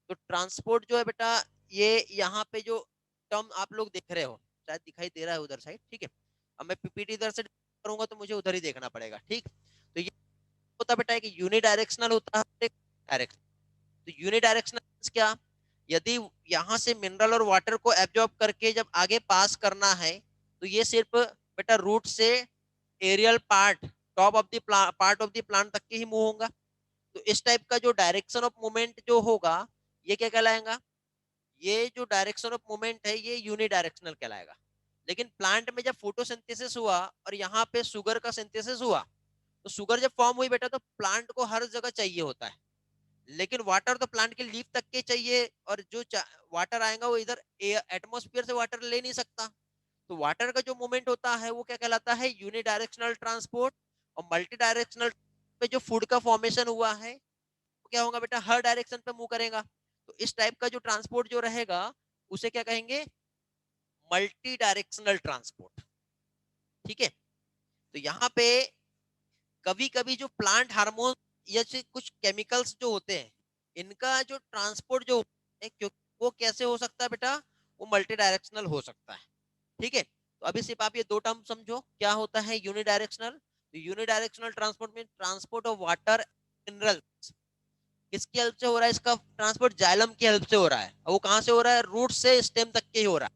तो ट्रांसपोर्ट जो है बेटा, ये यहाँ पे जो टर्म आप लोग देख रहे हो, शायद दिखाई दे रहा है उधर साइड, ठीक है। अब मैं पीपीटी इधर से करूंगा तो मुझे उधर ही देखना पड़ेगा, ठीक। तो ये होता बेटा है कि यूनिडायरेक्शनल होता है, डायरेक्शन। तो यूनिडायरेक्शनल क्या, यदि यहाँ से मिनरल और वाटर को एब्जॉर्ब करके जब आगे पास करना है, तो ये सिर्फ बेटा रूट से aerial part, top of the part of the plant तक के ही मूव होगा। तो इस टाइप का जो डायरेक्शन ऑफ मूवमेंट जो होगा, ये क्या कहलाएगा, ये जो डायरेक्शन ऑफ मूवमेंट है ये यूनिडायरेक्शनल कहलाएगा। लेकिन प्लांट में जब फोटोसिंथेसिस हुआ और यहाँ पे शुगर का सिंथेसिस हुआ, तो शुगर जब फॉर्म हुई बेटा, तो प्लांट को हर जगह चाहिए होता है, लेकिन वाटर तो प्लांट के लीफ तक के चाहिए, और जो वाटर आएगा वो इधर एटमोस्फियर से वाटर ले नहीं सकता। तो वाटर का जो मूवमेंट होता है वो क्या कहलाता है, यूनिडायरेक्शनल ट्रांसपोर्ट। और मल्टी डायरेक्शनल पे जो फूड का फॉर्मेशन हुआ है वो क्या होगा बेटा, हर डायरेक्शन पे मूव करेगा। तो इस टाइप का जो ट्रांसपोर्ट जो रहेगा उसे क्या कहेंगे, मल्टी डायरेक्शनल ट्रांसपोर्ट, ठीक है। तो यहाँ पे कभी कभी जो प्लांट हार्मोन या कुछ केमिकल्स जो होते हैं, इनका जो ट्रांसपोर्ट जो है, क्योंकि वो कैसे हो सकता है बेटा, वो मल्टी डायरेक्शनल हो सकता है, ठीक है। तो अभी सिर्फ आप ये दो टर्म समझो, क्या होता है यूनिडायरेक्शनल। तो यूनिडायरेक्शनल ट्रांसपोर्ट में ट्रांसपोर्ट ऑफ वाटर मिनरल्स किसकी हेल्प से हो रहा है इसका ट्रांसपोर्ट? जाइलम की हेल्प से हो रहा है। और वो कहां से हो रहा है? रूट से स्टेम तक के ही हो रहा है।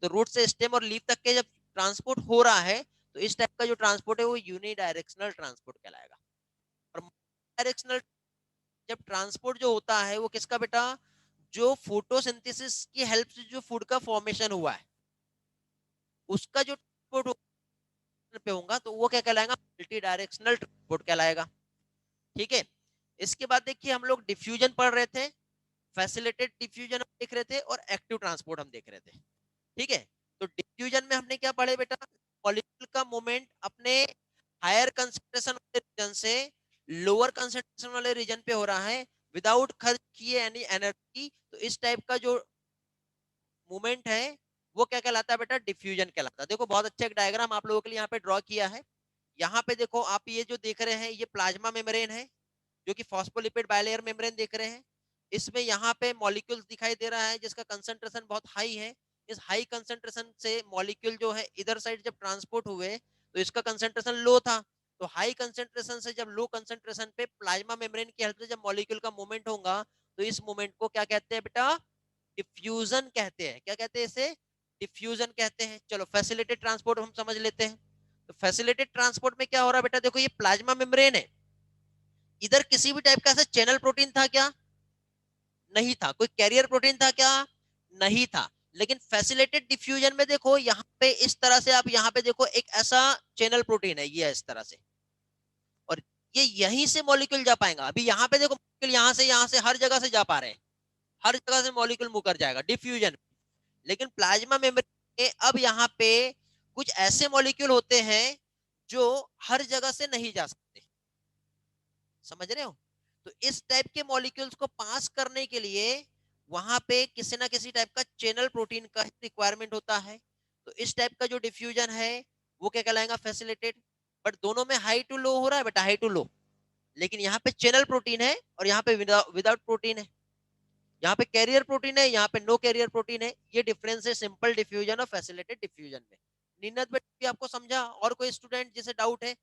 तो रूट से स्टेम और लीफ तक के जब ट्रांसपोर्ट हो रहा है तो इस टाइप का जो ट्रांसपोर्ट है वो यूनिडायरेक्शनल ट्रांसपोर्ट कहलाएगा। और डायरेक्शनल जब ट्रांसपोर्ट जो होता है वो किसका बेटा? जो फोटोसिंथेसिस की हेल्प से जो फूड का फॉर्मेशन हुआ है उसका जो ट्रांसपोर्ट पे होगा तो वो क्या कहलाएगा? मल्टी डायरेक्शनल ट्रांसपोर्ट कहलाएगा। ठीक है। इसके बाद देखिए हम लोग डिफ्यूजन पढ़ रहे थे, फैसिलिटेड डिफ्यूजन हम देख रहे थे और एक्टिव ट्रांसपोर्ट हम देख रहे थे। ठीक है। तो डिफ्यूजन में हमने क्या पढ़े बेटा? मॉलिक्यूल का मूवमेंट अपने हायर कंसंट्रेशन वाले रीजन से लोअर कंसंट्रेशन वाले रीजन पे हो रहा है विदाउट खर्च किए एनी एनर्जी। तो इस टाइप का जो मूवमेंट है वो क्या कहलाता है बेटा? डिफ्यूजन कहलाता है। देखो बहुत अच्छा एक डायग्राम आप लोगों के लिए यहाँ पे ड्रॉ किया है। यहाँ पे देखो आप ये जो देख रहे हैं ये प्लाज्मा मेम्ब्रेन है जो कि फॉस्फोलिपिड बायलेयर मेम्ब्रेन देख रहे हैं। इसमें यहाँ पे मॉलिक्यूल दिखाई दे रहा है जिसका कंसंट्रेशन बहुत हाई है। इस हाई कंसंट्रेशन से मॉलिक्यूल जो है इधर साइड जब ट्रांसपोर्ट हुए तो इसका कंसंट्रेशन लो था। तो हाई कंसंट्रेशन से जब लो कंसंट्रेशन पे प्लाज्मा मेम्ब्रेन की हेल्प से जब मॉलिक्यूल का मूवमेंट होगा तो इस मूवमेंट को क्या कहते हैं बेटा? डिफ्यूजन कहते हैं। क्या कहते हैं इसे? डिफ्यूजन कहते हैं। चलो फैसिलिटेड ट्रांसपोर्ट हम समझ लेते हैं। तो फैसिलिटेड ट्रांसपोर्ट में क्या हो रहा है बेटा? देखो ये प्लाज्मा मेम्ब्रेन है, इधर किसी भी टाइप का ऐसा चैनल प्रोटीन था क्या? नहीं था। कोई कैरियर प्रोटीन था क्या? नहीं था। लेकिन फैसिलिटेड डिफ्यूजन में देखो यहाँ पे इस तरह से, आप यहाँ पे देखो एक ऐसा चैनल प्रोटीन है, ये इस तरह से, और ये यहीं से मॉलिक्यूल जा पाएगा। अभी यहाँ पे देखो मॉलिक्यूल यहाँ से हर जगह से जा पा रहे हैं, हर जगह से मॉलिक्यूल मुकर जाएगा डिफ्यूजन। लेकिन प्लाज्मा मेम्ब्रेन में अब यहाँ पे कुछ ऐसे मॉलिक्यूल होते हैं जो हर जगह से नहीं जा सकते। समझ रहे हो? तो इस टाइप के मॉलिक्यूल्स को पास करने के लिए वहां पे किसी ना किसी टाइप का चैनल प्रोटीन का रिक्वायरमेंट होता है। तो इस टाइप का जो डिफ्यूजन है वो क्या कहलाएगा? फैसिलिटेड। बट दोनों में हाई टू लो हो रहा है बेटा, हाई टू लो। लेकिन यहाँ पे चैनल प्रोटीन है और यहाँ पे विदाउट प्रोटीन है। यहाँ पे कैरियर प्रोटीन है, यहाँ पे नो कैरियर प्रोटीन है। ये डिफरेंस है सिंपल डिफ्यूजन और फैसिलिटेड डिफ्यूजन में। निन्नत बेटा भी आपको समझा? और कोई स्टूडेंट जिसे डाउट है?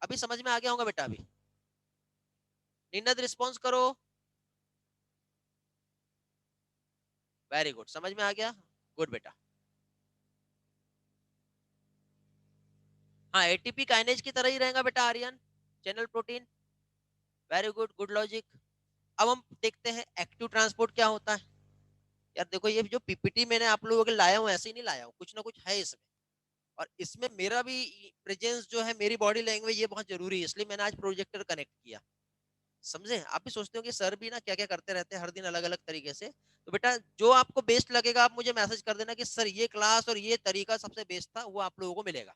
अभी समझ में आ गया होगा बेटा? अभी निन्नत रिस्पॉन्स करो। वेरी गुड, समझ में आ गया। गुड बेटा। हाँ एटीपी काइनेज की तरह ही रहेगा बेटा Aryan, channel protein. Very good, good logic. अब हम देखते हैं एक्टिव ट्रांसपोर्ट क्या होता है। यार देखो ये जो पीपीटी मैंने आप लोगों के लाया हूँ ऐसे ही नहीं लाया हूँ, कुछ ना कुछ है इसमें। और इसमें मेरा भी प्रेजेंस जो है, मेरी बॉडी लैंग्वेज, ये बहुत जरूरी है, इसलिए मैंने आज प्रोजेक्टर कनेक्ट किया। समझे? आप भी सोचते हो कि सर भी ना क्या क्या करते रहते हैं हर दिन अलग अलग तरीके से। तो बेटा जो आपको बेस्ट लगेगा आप मुझे मैसेज कर देना कि सर ये क्लास और ये तरीका सबसे बेस्ट था, वो आप लोगों को मिलेगा।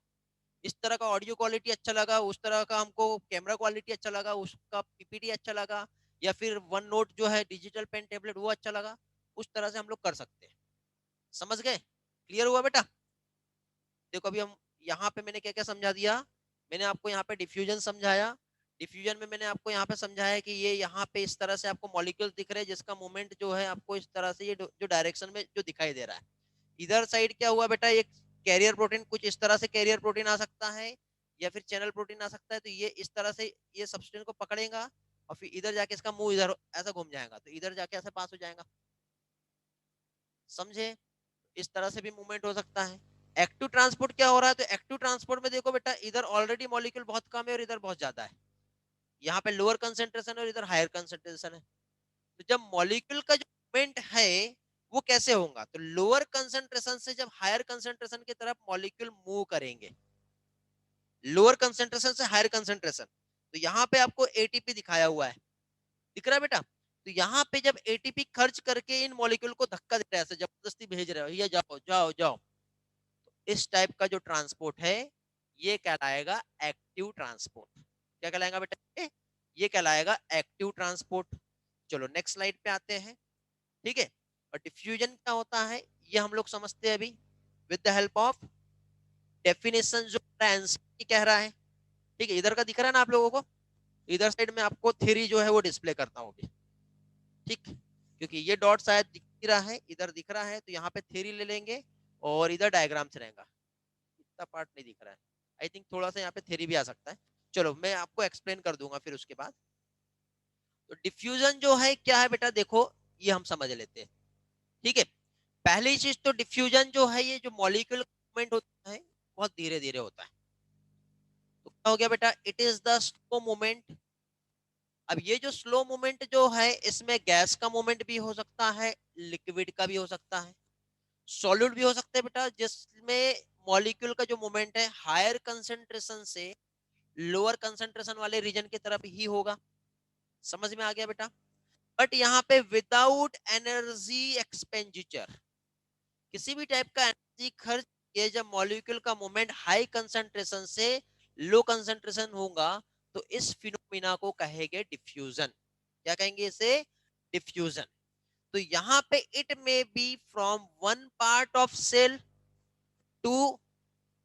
इस तरह का ऑडियो क्वालिटी अच्छा लगा, उस तरह का हमको कैमरा क्वालिटी अच्छा लगा, उसका पीपीटी अच्छा लगा, या फिर वन नोट जो है डिजिटल पेन टेबलेट वो अच्छा लगा, उस तरह से हम लोग कर सकते हैं। समझ गए? क्लियर हुआ बेटा? देखो अभी हम यहाँ पे मैंने क्या क्या समझा दिया। मैंने आपको यहाँ पे डिफ्यूजन समझाया। डिफ्यूजन में मैंने आपको यहाँ पे समझाया कि ये यहाँ पे इस तरह से आपको मॉलिक्यूल दिख रहे हैं जिसका मूवमेंट जो है आपको इस तरह से ये जो डायरेक्शन में जो दिखाई दे रहा है। इधर साइड क्या हुआ बेटा? एक कैरियर प्रोटीन, कुछ इस तरह से कैरियर प्रोटीन आ सकता है या फिर चैनल प्रोटीन आ सकता है। तो ये इस तरह से ये सब्सटेंस को पकड़ेगा और फिर इधर जाके इसका मुंह इधर ऐसा घूम जाएगा, तो इधर जाके ऐसे पास हो जाएगा। समझे? इस तरह से भी मूवमेंट हो सकता है। एक्टिव ट्रांसपोर्ट क्या हो रहा है? तो एक्टिव ट्रांसपोर्ट में देखो बेटा इधर ऑलरेडी मॉलिक्यूल बहुत कम है और इधर बहुत ज्यादा है। यहाँ पे लोअर कंसेंट्रेशन और इधर हायर कंसेंट्रेशन है। तो जब मॉलिक्यूल का जो मूवमेंट है वो कैसे होगा? तो लोअर कंसेंट्रेशन से जब हायर कंसेंट्रेशन की तरफ मॉलिक्यूल मूव करेंगे, लोअर कंसेंट्रेशन से हायर कंसेंट्रेशन, तो यहाँ पे आपको एटीपी दिखाया हुआ है, दिख रहा है बेटा? तो यहाँ पे जब एटीपी खर्च करके इन मॉलिक्यूल को धक्का दे रहा है, जबरदस्ती भेज रहे हो, ये जाओ जाओ जाओ, इस टाइप का जो ट्रांसपोर्ट है ये कहलाएगा एक्टिव ट्रांसपोर्ट। क्या कहलाएगा बेटा? ये कहलाएगा एक्टिव ट्रांसपोर्ट। चलो नेक्स्ट स्लाइड पे आते हैं। ठीक है। और डिफ्यूजन क्या होता है ये हम लोग समझते हैं अभी with the help of definition जो आंसर कह रहा है। ठीक है, इधर का दिख रहा है ना आप लोगों को? इधर साइड में आपको थ्योरी जो है वो डिस्प्ले करता हूँ अभी। ठीक, क्योंकि ये डॉट शायद दिख ही रहा है, इधर दिख रहा है, तो यहाँ पे थ्योरी ले लेंगे और इधर डायग्राम से रहेगा। इतना पार्ट नहीं दिख रहा है, आई थिंक थोड़ा सा यहाँ पे थ्योरी भी आ सकता है। चलो मैं आपको एक्सप्लेन कर दूंगा फिर उसके बाद। तो डिफ्यूजन जो है क्या है बेटा, देखो ये हम समझ लेते हैं, ठीक है। पहली चीज तो डिफ्यूजन जो है, ये जो मॉलिक्यूल मूवमेंट होता है बहुत धीरे धीरे होता है। तो क्या हो गया बेटा, it is the slow movement. अब ये जो स्लो मूवमेंट जो है, इसमें गैस का मूवमेंट भी हो सकता है, लिक्विड का भी हो सकता है, सॉलिड भी हो सकता है बेटा, जिसमें मॉलिक्यूल का जो मूवमेंट है हायर कंसेंट्रेशन से लोअर कंसेंट्रेशन वाले रीजन की तरफ ही होगा। समझ में आ गया बेटा। बट यहाँ पे विदाउट एनर्जी एक्सपेंडिचर, किसी भी टाइप का एनर्जी खर्च किए जब मॉलिक्यूल का मूवमेंट हाई कंसेंट्रेशन से लो कंसेंट्रेशन होगा, तो इस फिनोमिना को कहेंगे डिफ्यूजन। क्या कहेंगे इसे, डिफ्यूजन। तो यहाँ पे it may be from one part of cell to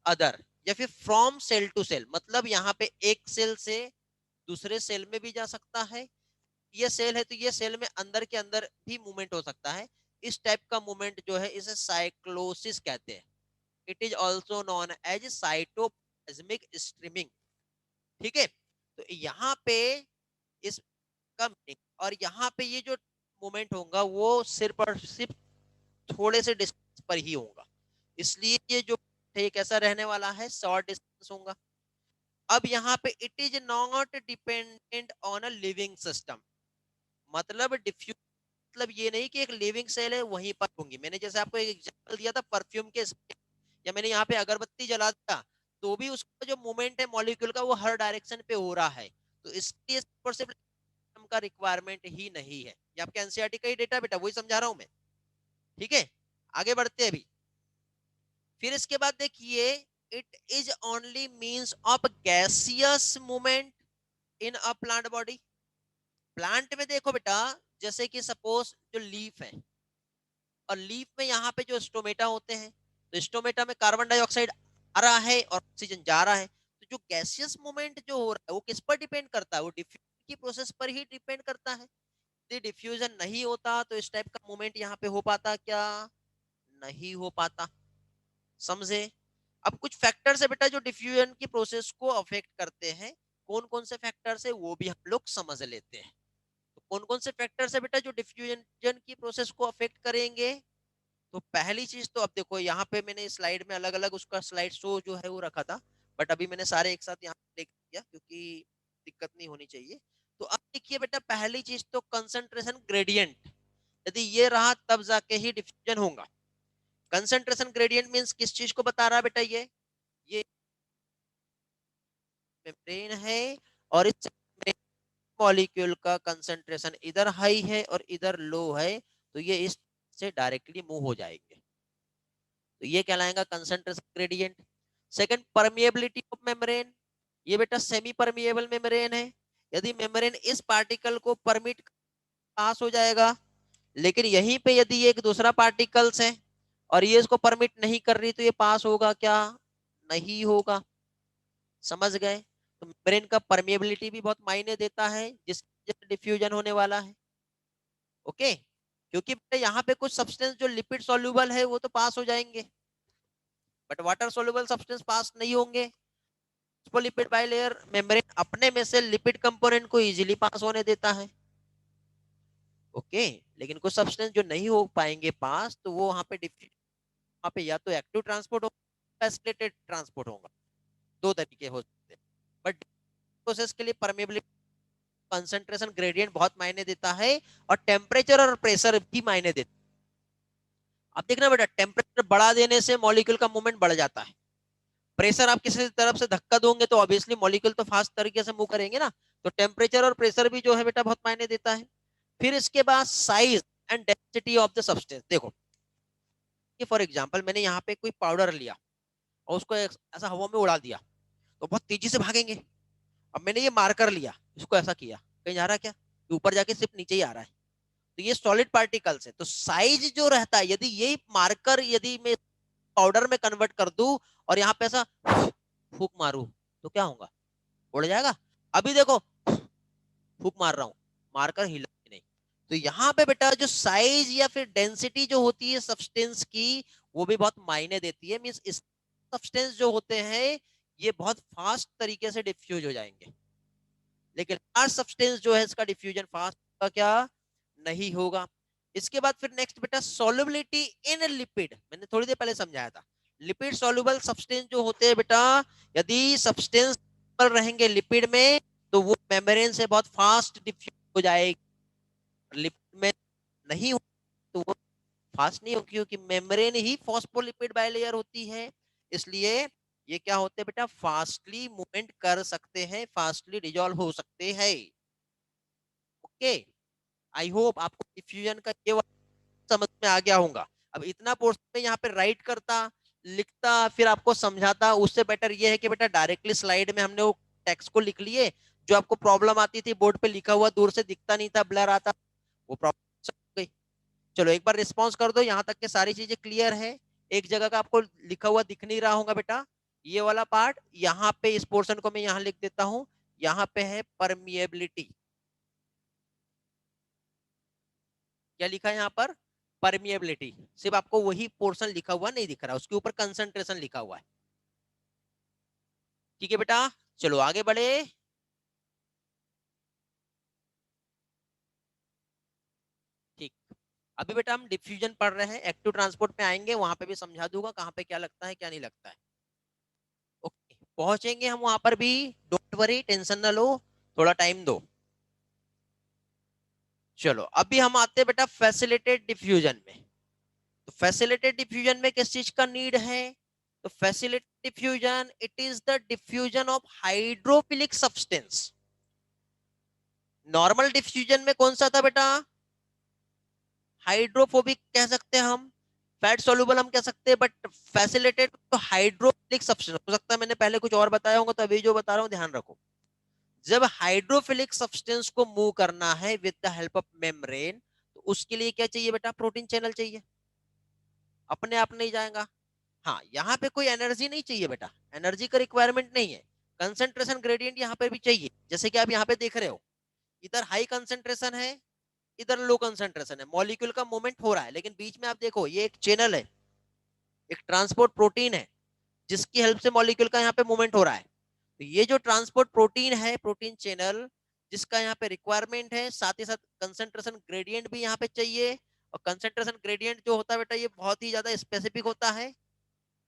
other, या फिर फ्रॉम सेल टू सेल, मतलब यहाँ पे एक सेल से दूसरे सेल में भी जा सकता है। ये सेल है तो ये सेल में अंदर के अंदर भी मूवमेंट हो सकता है। इस टाइप का मूवमेंट जो है इसे साइक्लोसिस कहते हैं। It is also known as cytoplasmic streaming, ठीक है। तो यहाँ पे इसका और यहाँ पे ये जो मूवमेंट होगा वो सिर्फ और सिर्फ थोड़े से डिस्टेंस पर ही होगा, इसलिए ये जो है कैसा रहने वाला है, शॉर्ट डिस्टेंस होगा। अब यहाँ पे it is not dependent on a living system, मतलब डिफ्यूज मतलब ये नहीं कि एक लिविंग सेल है वहीं पर होंगी। मैंने जैसे आपको एक एग्जांपल दिया था परफ्यूम के, या मैंने यहाँ पे अगरबत्ती जला दिया, तो भी उसका जो मूवमेंट है मॉलिक्यूल का वो हर डायरेक्शन पे हो रहा है। तो इसके सिर्फ का रिक्वायरमेंट ही नहीं है। ये आपके एनसीईआरटी का ही डेटा बेटा, वही समझा रहा हूं मैं, ठीक है। आगे बढ़ते हैं अभी। फिर इसके बाद देखिए, it is only means of gaseous movement in a plant body. Plant में देखो बेटा, जैसे कि सपोज जो लीफ है, और लीफ में यहाँ पे जो स्टोमेटा होते हैं, तो स्टोमेटा में कार्बन डाइऑक्साइड आ रहा है और ऑक्सीजन जा रहा है। तो जो गैसियस मूवमेंट जो हो रहा है वो किस पर डिपेंड करता है, वो डिफ्यूजन की प्रोसेस पर ही डिपेंड करता है। यदि डिफ्यूजन नहीं होता तो इस टाइप का मूवमेंट यहाँ पे हो पाता क्या, नहीं हो पाता। समझे। अब कुछ फैक्टर्स है बेटा जो डिफ्यूजन की प्रोसेस को अफेक्ट करते हैं। कौन कौन से फैक्टर्स है वो भी हम लोग समझ लेते हैं। तो कौन कौन से फैक्टर्स है बेटा जो डिफ्यूजन की प्रोसेस को अफेक्ट करेंगे। तो पहली चीज तो अब देखो, यहाँ पे मैंने स्लाइड में अलग अलग उसका स्लाइड शो जो है वो रखा था, बट अभी मैंने सारे एक साथ यहाँ लिख दिया क्योंकि दिक्कत नहीं होनी चाहिए। तो अब देखिए बेटा, पहली चीज तो कंसंट्रेशन ग्रेडियंट, यदि ये रहा तब जाके ही डिफ्यूजन होगा। कंसंट्रेशन ग्रेडियंट मींस किस चीज को बता रहा है बेटा, ये मेम्ब्रेन है, और इस मॉलिक्यूल का कंसंट्रेशन इधर हाई है और इधर लो है, तो ये इस से डायरेक्टली मूव हो जाएंगे, तो ये कहलाएगा concentration gradient. Second, permeability of membrane, ये बेटा सेमी परमिएबल मेम्ब्रेन है। यदि मेम्ब्रेन इस पार्टिकल को परमिट पास हो जाएगा, लेकिन यहीं पे यदि ये एक दूसरा पार्टिकल्स है और ये इसको परमिट नहीं कर रही, तो ये पास होगा क्या, नहीं होगा। समझ गए। तो मेम्ब्रेन का परमिएबिलिटी भी बहुत मायने देता है जिससे डिफ्यूजन होने वाला है। ओके, क्योंकि यहाँ पे कुछ सब्सटेंस जो लिपिड सॉल्युबल है वो तो पास हो जाएंगे, बट वाटर सॉल्युबल सब्सटेंस पास नहीं होंगे। लिपिड बाइलेयर मेम्ब्रेन अपने में से लिपिड कंपोनेंट को इजीली पास होने देता है। ओके, लेकिन कुछ सब्सटेंस जो नहीं हो पाएंगे पास, तो वो वहां पे वहां पे या तो एक्टिव ट्रांसपोर्ट होगा, एस्केलेटेड ट्रांसपोर्ट होगा, दो तरीके हो सकते हैं। बट प्रोसेस के लिए परमेबिलिटी, कंसंट्रेशन ग्रेडियंट बहुत मायने देता है, और टेम्परेचर और प्रेशर भी मायने देता है। अब देखना बेटा, टेम्परेचर बढ़ा देने से मॉलिक्यूल का मूवमेंट बढ़ जाता है। प्रेशर आप किसी तरफ से धक्का दोगे तो ऑब्वियसली मॉलिक्यूल तो फास्ट तरीके से मूव करेंगे ना। तो टेम्परेचर और प्रेशर भी जो है बेटा बहुत मायने देता है। फिर इसके बाद size and density of the substance. देखो कि फॉर एग्जांपल मैंने यहाँ पे कोई पाउडर लिया और उसको ऐसा हवा में उड़ा दिया, तो बहुत तेजी से भागेंगे। अब मैंने ये मार्कर लिया, इसको ऐसा किया, कहीं जा रहा है क्या, ऊपर जाके सिर्फ नीचे ही आ रहा है। तो ये सॉलिड पार्टिकल्स है, तो साइज जो रहता है, यदि यही मार्कर यदि मैं पाउडर में कन्वर्ट कर दूं और यहाँ पे ऐसा फूक मारू, तो क्या होगा, उड़ जाएगा। अभी देखो फूक मार रहा हूं, मार्कर हिला नहीं। तो यहाँ पे बेटा जो साइज या फिर डेंसिटी जो होती है सब्सटेंस की, वो भी बहुत मायने देती है। मींस इस सब्सटेंस जो होते हैं ये बहुत फास्ट तरीके से डिफ्यूज हो जाएंगे। लेकिन लार्ज सब्सटेंस जो है इसका डिफ्यूजन फास्ट का क्या नहीं होगा। इसके बाद फिर नेक्स्ट बेटा सॉल्युबिलिटी इन लिपिड, मैंने थोड़ी देर पहले समझाया था। लिपिड सॉल्युबल सब्सटेंस जो होते हैं बेटा, यदि सब्सटेंस पर रहेंगे लिपिड में तो वो मेम्ब्रेन से बहुत फास्ट डिफ्यूज हो जाएगी। लिपिड में नहीं हो तो वो फास्ट नहीं होगी, क्योंकि मेम्ब्रेन ही फॉस्फोलिपिड बाइलेयर होती है। इसलिए ये क्या होते हैं बेटा, फास्टली मूवमेंट कर सकते हैं, फास्टली डिजॉल्व हो सकते हैं। ओके, आई होप आपको डिफ्यूजन का ये समझ में आ गया होगा। अब इतना पोर्शन में यहाँ पे राइट करता, लिखता, फिर आपको समझाता, उससे बेटर ये है कि बेटा डायरेक्टली स्लाइड में हमने वो टेक्स्ट को लिख लिए। जो आपको प्रॉब्लम आती थी बोर्ड पे लिखा हुआ दूर से दिखता नहीं था, ब्लर आता, वो प्रॉब्लम गई। चलो एक बार रिस्पॉन्स कर दो, यहाँ तक के सारी चीजें क्लियर है। एक जगह का आपको लिखा हुआ दिख नहीं रहा होगा बेटा, ये वाला पार्ट, यहाँ पे इस पोर्शन को मैं यहाँ लिख देता हूँ। यहाँ पे है परमिएबिलिटी, क्या लिखा है यहाँ पर, परमिएबिलिटी। सिर्फ आपको वही पोर्शन लिखा हुआ नहीं दिख रहा, उसके ऊपर कंसंट्रेशन लिखा हुआ है। ठीक है बेटा, चलो आगे बढ़े। ठीक, अभी बेटा हम डिफ्यूजन पढ़ रहे हैं, एक्टिव ट्रांसपोर्ट में आएंगे, वहां पे भी समझा दूंगा कहाँ पे क्या लगता है क्या नहीं लगता है। ओके, पहुंचेंगे हम वहां पर भी, डोंट वरी, टेंशन ना लो, थोड़ा टाइम दो। चलो अभी हम आते हैं बेटा फैसिलिटेड डिफ्यूजन में। तो फैसिलिटेड डिफ्यूजन में किस चीज का नीड है, तो facilitated diffusion, it is the diffusion of hydrophilic substance. Normal diffusion में कौन सा था बेटा, हाइड्रोफोबिक कह सकते हैं हम, फैट सोल्यूबल हम कह सकते हैं, बट फैसिलिटेड तो हाइड्रोफिलिक सब्सटेंस हो सकता है। मैंने पहले कुछ और बताया होगा, तो अभी जो बता रहा हूं ध्यान रखो। जब हाइड्रोफिलिक सब्सटेंस को मूव करना है with the help of membrane, तो उसके लिए क्या चाहिए बेटा, प्रोटीन चैनल चाहिए, अपने आप नहीं जाएगा। हाँ, यहाँ पे कोई एनर्जी नहीं चाहिए बेटा, एनर्जी का रिक्वायरमेंट नहीं है। कंसंट्रेशन ग्रेडियंट यहाँ पे भी चाहिए, जैसे कि आप यहाँ पे देख रहे हो, इधर हाई कंसंट्रेशन है, इधर लो कंसंट्रेशन है, मॉलिक्यूल का मूवमेंट हो रहा है, लेकिन बीच में आप देखो ये एक चैनल है, एक ट्रांसपोर्ट प्रोटीन है, जिसकी हेल्प से मॉलिक्यूल का यहाँ पे मूवमेंट हो रहा है। तो ये जो ट्रांसपोर्ट प्रोटीन है, प्रोटीन चैनल, जिसका यहाँ पे रिक्वायरमेंट है, साथ ही साथ कंसंट्रेशन ग्रेडियंट भी यहाँ पे चाहिए। और कंसंट्रेशन ग्रेडियंट जो होता है बेटा, ये बहुत ही ज्यादा स्पेसिफिक होता है,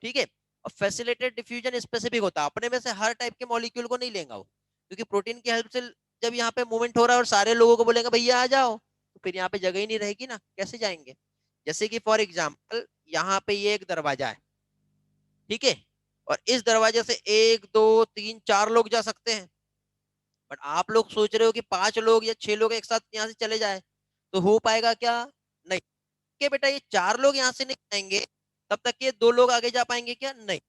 ठीक है। और फैसिलिटेटेड डिफ्यूजन स्पेसिफिक होता है, अपने में से हर टाइप के मॉलिक्यूल को नहीं लेगा वो, क्योंकि प्रोटीन की हेल्प से जब यहाँ पे मूवमेंट हो रहा है और सारे लोगों को बोलेगा भैया आ जाओ, तो फिर यहाँ पे जगह ही नहीं रहेगी ना, कैसे जाएंगे। जैसे कि फॉर एग्जाम्पल यहाँ पे ये एक दरवाजा है, ठीक है, और इस दरवाजे से 1 2 3 4 लोग जा सकते हैं, बट आप लोग सोच रहे हो कि 5 लोग या 6 लोग एक साथ यहाँ से चले जाए, तो हो पाएगा क्या, नहीं। के बेटा ये 4 लोग यहाँ से नहीं जाएंगे, तब तक ये 2 लोग आगे जा पाएंगे क्या, नहीं।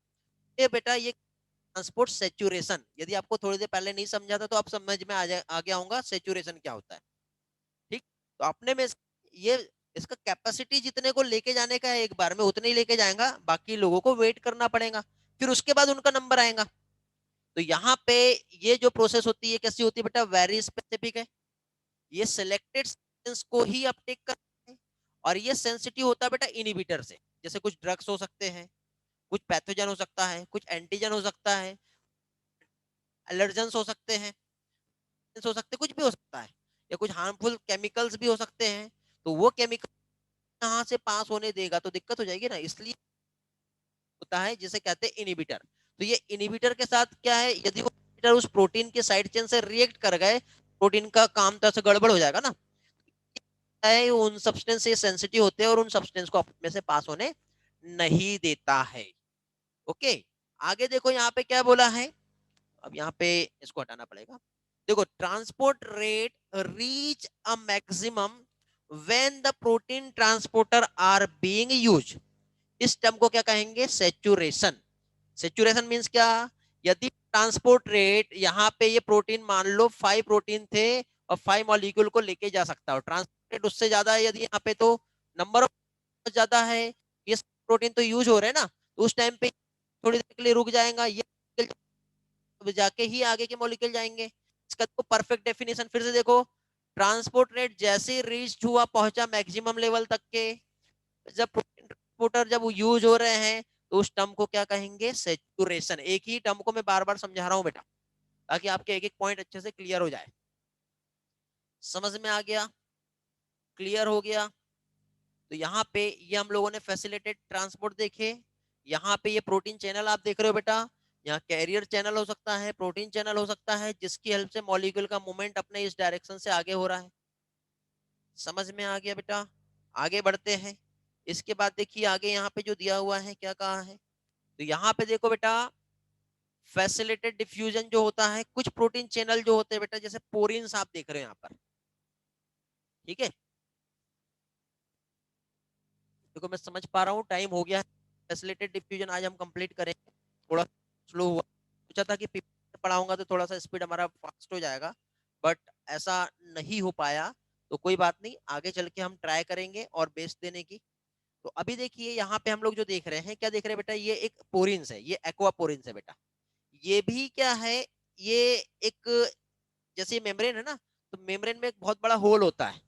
ये बेटा ये ट्रांसपोर्ट सेचुरेशन, यदि आपको थोड़ी देर पहले नहीं समझा था तो आप समझ में आ गया होगा सेचुरेशन क्या होता है, ठीक। तो अपने में ये इसका कैपेसिटी जितने को लेके जाने का है एक बार में उतने ही लेके जाएगा, बाकी लोगों को वेट करना पड़ेगा, फिर उसके बाद उनका नंबर आएगा। तो यहाँ पे ये जो प्रोसेस होती है कैसी होती है बेटा, वेरी स्पेसिफिक है, ये सिलेक्टेड सब्सटेंस को ही अपटेक करता है, और ये सेंसिटिव होता है बेटा इनिबिटर से। जैसे कुछ ड्रग्स हो सकते हैं, कुछ पैथोजन हो सकता है, कुछ एंटीजन हो सकता है, एलर्जेंस हो सकते हैं, हो सकते, कुछ भी हो सकता है, या कुछ हार्मफुल केमिकल्स भी हो सकते हैं। तो वो केमिकल यहाँ से पास होने देगा तो दिक्कत हो जाएगी ना, इसलिए होता है जिसे कहते हैं इनिबिटर। तो ये इनिबिटर के साथ क्या है, यदि वो इनिबिटर उस प्रोटीन के साइड चेन से रिएक्ट कर गए, प्रोटीन का काम तो ऐसे गड़बड़ हो जाएगा ना, है उन सब्सटेंस से सेंसिटिव होते हैं और उन सब्सटेंस को अपने से पास होने नहीं देता है। ओके, आगे देखो यहाँ पे क्या बोला है, अब यहाँ पे इसको हटाना पड़ेगा। देखो, transport rate reach a maximum when the protein transporter are being used. इस टर्म को क्या कहेंगे, सेचुरेशन। सेचुरेशन मींस क्या, यदि ट्रांसपोर्ट रेट यहाँ पे ये प्रोटीन मान लो 5 प्रोटीन थे और 5 मॉलिक्यूल को लेके जा सकता है, ट्रांसपोर्ट रेट उससे ज्यादा है यदि यहाँ पे, तो नंबर ऑफ ज्यादा है, ये प्रोटीन तो यूज हो रहे हैं ना, तो उस टाइम पे थोड़ी देर के लिए रुक जाएगा, ये जाके ही आगे के मॉलिक्यूल जाएंगे। इसका तो परफेक्ट डेफिनेशन फिर से देखो, ट्रांसपोर्ट रेट जैसे रीच हुआ पहुंचा मैक्सिमम लेवल तक के, जब प्रोटीन ट्रांसपोर्टर जब यूज हो रहे हैं, तो उस टर्म को क्या कहेंगे, सेचुरेशन। एक ही टर्म को मैं बार बार समझा रहा हूं बेटा, ताकि आपके एक एक पॉइंट अच्छे से क्लियर हो जाए। समझ में आ गया? क्लियर हो गया? तो यहाँ पे ये हम लोगों ने फैसिलिटेड ट्रांसपोर्ट देखे। यहाँ पे ये प्रोटीन चैनल आप देख रहे हो बेटा, यहाँ कैरियर चैनल हो सकता है, प्रोटीन चैनल हो सकता है, जिसकी हेल्प से मॉलिक्यूल का मूवमेंट अपने इस डायरेक्शन से आगे हो रहा है। समझ में आ गया बेटा? आगे बढ़ते हैं। इसके बाद देखिए आगे यहाँ पे जो दिया हुआ है क्या कहा है, तो यहाँ पे देखो बेटा, फैसिलिटेड डिफ्यूजन जो होता है, कुछ प्रोटीन चैनल जो होते हैं बेटा, जैसे पोरिन्स आप देख रहे हो यहाँ पर, ठीक है। देखो मैं समझ पा रहा हूँ, टाइम हो गया है। फैसिलिटेड डिफ्यूजन आज हम कंप्लीट करेंगे। थोड़ा स्लो हुआ, सोचा था कि पढ़ाऊंगा तो थोड़ा सा स्पीड हमारा फास्ट हो जाएगा, बट ऐसा नहीं हो पाया। तो कोई बात नहीं, आगे चल के हम ट्राई करेंगे और बेस देने की। तो अभी देखिए यहाँ पे हम लोग जो देख रहे हैं, क्या देख रहे हैं बेटा, ये एक पोरिन्स है, ये एक्वा पोरिन्स है बेटा। ये भी क्या है, ये एक, जैसे मेम्ब्रेन है ना, तो मेम्ब्रेन में एक बहुत बड़ा होल होता है,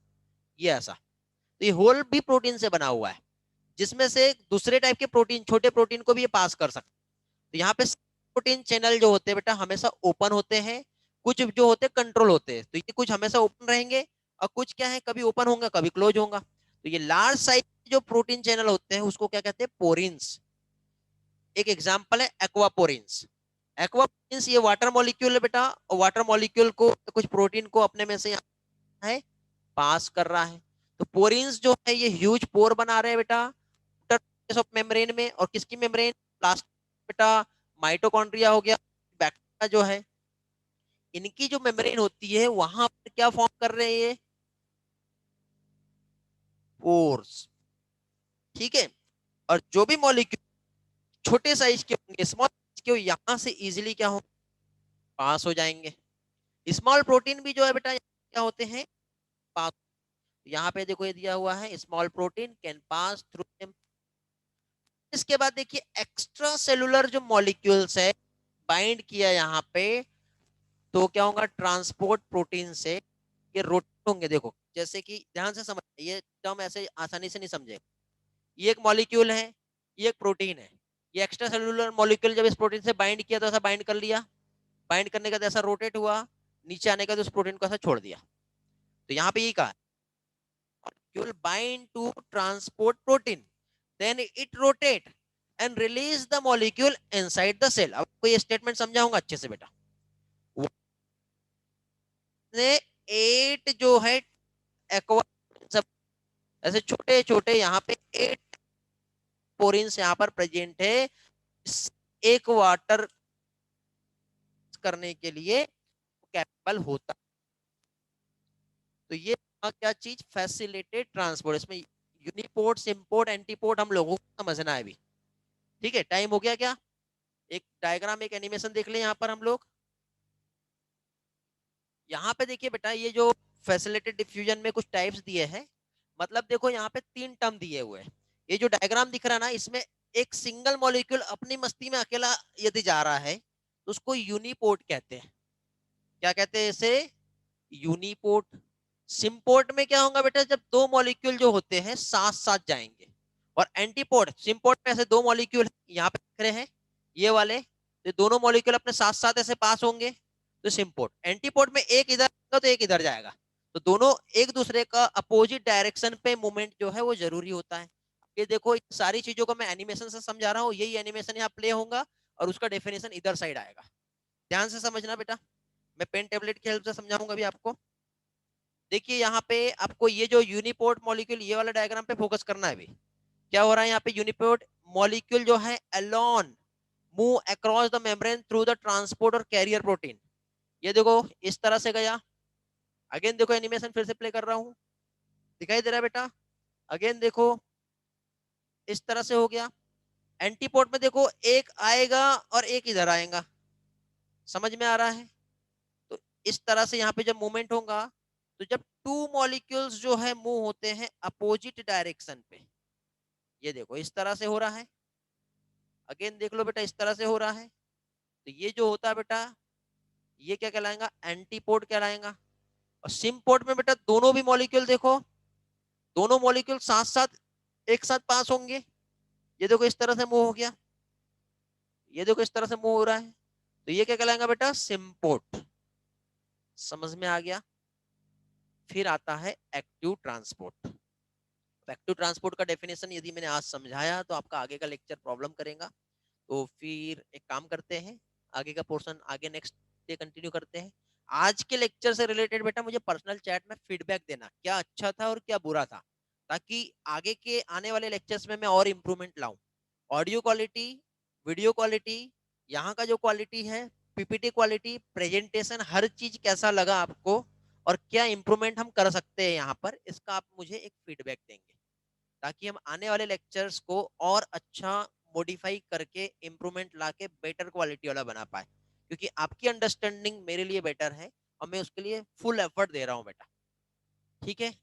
ये ऐसा। तो ये होल भी प्रोटीन से बना हुआ है, जिसमें से दूसरे टाइप के प्रोटीन, छोटे प्रोटीन को भी ये पास कर सकते हैं। तो यहाँ पे प्रोटीन चैनल जो होते हैं बेटा हमेशा ओपन होते हैं, कुछ जो होते हैं कंट्रोल होते हैं। तो ये कुछ हमेशा ओपन रहेंगे और कुछ क्या है, कभी ओपन होगा कभी क्लोज होगा। तो ये लार्ज साइज जो प्रोटीन चैनल होते हैं उसको क्या कहते हैं, पोरिन्स। एक एग्जांपल है एक्वापोरिन्स। एक्वापोरिन्स ये वाटर मॉलिक्यूल है बेटा, और वाटर मॉलिक्यूल को कुछ प्रोटीन को अपने में से है पास कर रहा है। तो पोरिन्स जो है ये ह्यूज पोर बना रहे हैं बेटा ऑफ मेम्ब्रेन में। और किसकी मेम्ब्रेन, प्लास्टिक बेटा, माइटोकॉन्ड्रिया हो गया, बैक्टीरिया जो है, इनकी जो मेम्ब्रेन होती है वहां पर क्या फॉर्म कर रहे हैं, पोर्स, ठीक है। और जो भी मॉलिक्यूल छोटे साइज के होंगे, स्मॉल साइज के, यहां से इजीली क्या हो, पास हो जाएंगे। स्मॉल प्रोटीन भी जो है बेटा क्या होते हैं, पास। यहाँ पे देखो ये दिया हुआ है, small protein can pass through. इसके बाद देखिए एक्स्ट्रा सेलुलर जो मॉलिक्यूल्स है बाइंड किया यहाँ पे, तो क्या होगा, ट्रांसपोर्ट प्रोटीन से ये रोटेट होंगे। देखो जैसे कि ध्यान से समझ, ये टर्म ऐसे आसानी से नहीं समझे। ये एक मॉलिक्यूल है, ये एक प्रोटीन है, ये एक्स्ट्रा सेलुलर मॉलिक्यूल जब इस प्रोटीन से बाइंड किया तो ऐसा बाइंड कर लिया, बाइंड करने का ऐसा रोटेट हुआ, नीचे आने का तो उस प्रोटीन को ऐसा छोड़ दिया। तो यहाँ पे यही कहा, molecule bind to transport protein, then it rotate and release the molecule inside the cell। अब कोई स्टेटमेंट समझाऊंगा अच्छे से बेटा। एट जो है एक्वा, सब ऐसे छोटे छोटे यहाँ पे 8 पोरिन्स यहाँ पर प्रेजेंट है, एक वाटर करने के लिए कैपेबल होता। तो ये क्या चीज, फैसिलिटेड ट्रांसपोर्ट। इसमें यूनिपोर्ट, सिम्पोर्ट, एंटीपोर्ट हम लोगों को समझना है अभी, ठीक है। टाइम हो गया क्या, एक डायग्राम, एक एनिमेशन देख ले यहाँ पर हम लोग। यहाँ पे देखिए बेटा, ये जो फैसिलिटेड डिफ्यूजन में कुछ टाइप्स दिए हैं, मतलब देखो यहाँ पे 3 टर्म दिए हुए हैं। ये जो डायग्राम दिख रहा है ना, इसमें एक सिंगल मॉलिक्यूल अपनी मस्ती में अकेला यदि जा रहा है तो उसको यूनिपोर्ट कहते हैं। क्या कहते हैं इसे, यूनिपोर्ट। सिम्पोर्ट में क्या होगा बेटा, जब 2 मॉलिक्यूल जो होते हैं साथ साथ जाएंगे। और एंटीपोर्ट, सिम्पोर्ट में ऐसे 2 मॉलिक्यूल यहाँ पे दिख रहे हैं, ये वाले, तो दोनों मॉलिक्यूल अपने साथ साथ ऐसे पास होंगे, तो सिम्पोर्ट। एंटीपोर्ट में एक इधर तो एक इधर जाएगा, तो दोनों एक दूसरे का अपोजिट डायरेक्शन पे मूवमेंट जो है वो जरूरी होता है। ये देखो सारी चीजों को मैं एनिमेशन से समझा रहा हूँ, यही एनिमेशन यहाँ प्ले होगा और उसका डेफिनेशन इधर साइड आएगा। ध्यान से समझना बेटा, मैं पेन टेबलेट की हेल्प से समझाऊंगा अभी आपको। देखिए यहाँ पे आपको ये जो यूनिपोर्ट मॉलिक्यूल, ये वाला डायग्राम पे फोकस करना है अभी। क्या हो रहा है यहाँ पे, यूनिपोर्ट मॉलिक्यूल जो है alone move across the membrane through the transport और कैरियर प्रोटीन। ये देखो इस तरह से गया। अगेन देखो एनिमेशन फिर से प्ले कर रहा हूं, दिखाई दे रहा है बेटा। अगेन देखो इस तरह से हो गया। एंटीपोर्ट में देखो एक आएगा और एक इधर आएगा, समझ में आ रहा है। तो इस तरह से यहाँ पे जब मूवमेंट होगा, तो जब 2 मॉलिक्यूल्स जो है मूव होते हैं अपोजिट डायरेक्शन पे, ये देखो इस तरह से हो रहा है। अगेन देख लो बेटा इस तरह से हो रहा है। तो ये जो होता है बेटा, ये क्या कहलाएगा, एंटीपोर्ट कहलाएगा। और सिम्पोर्ट में बेटा दोनों भी मॉलिक्यूल देखो, दोनों मॉलिक्यूल साथ साथ एक साथ पास होंगे। ये देखो इस तरह से मूव हो गया, ये देखो इस तरह से मूव हो रहा है। तो ये क्या कहलाएगा बेटा, सिम्पोर्ट। समझ में आ गया। फिर आता है एक्टिव ट्रांसपोर्ट। एक्टिव ट्रांसपोर्ट का डेफिनेशन यदि मैंने आज समझाया तो आपका आगे का लेक्चर प्रॉब्लम करेगा। तो फिर एक काम करते हैं, आगे का पोर्शन आगे नेक्स्ट डे कंटिन्यू करते हैं। आज के लेक्चर से रिलेटेड बेटा मुझे पर्सनल चैट में फीडबैक देना, क्या अच्छा था और क्या बुरा था, ताकि आगे के आने वाले लेक्चर्स में मैं और इम्प्रूवमेंट लाऊं। ऑडियो क्वालिटी, वीडियो क्वालिटी, यहाँ का जो क्वालिटी है, पीपीटी क्वालिटी, प्रेजेंटेशन, हर चीज कैसा लगा आपको और क्या इंप्रूवमेंट हम कर सकते हैं यहाँ पर, इसका आप मुझे एक फीडबैक देंगे, ताकि हम आने वाले लेक्चर्स को और अच्छा मॉडिफाई करके इंप्रूवमेंट लाके बेटर क्वालिटी वाला बना पाए, क्योंकि आपकी अंडरस्टैंडिंग मेरे लिए बेटर है और मैं उसके लिए फुल एफर्ट दे रहा हूँ बेटा। ठीक है,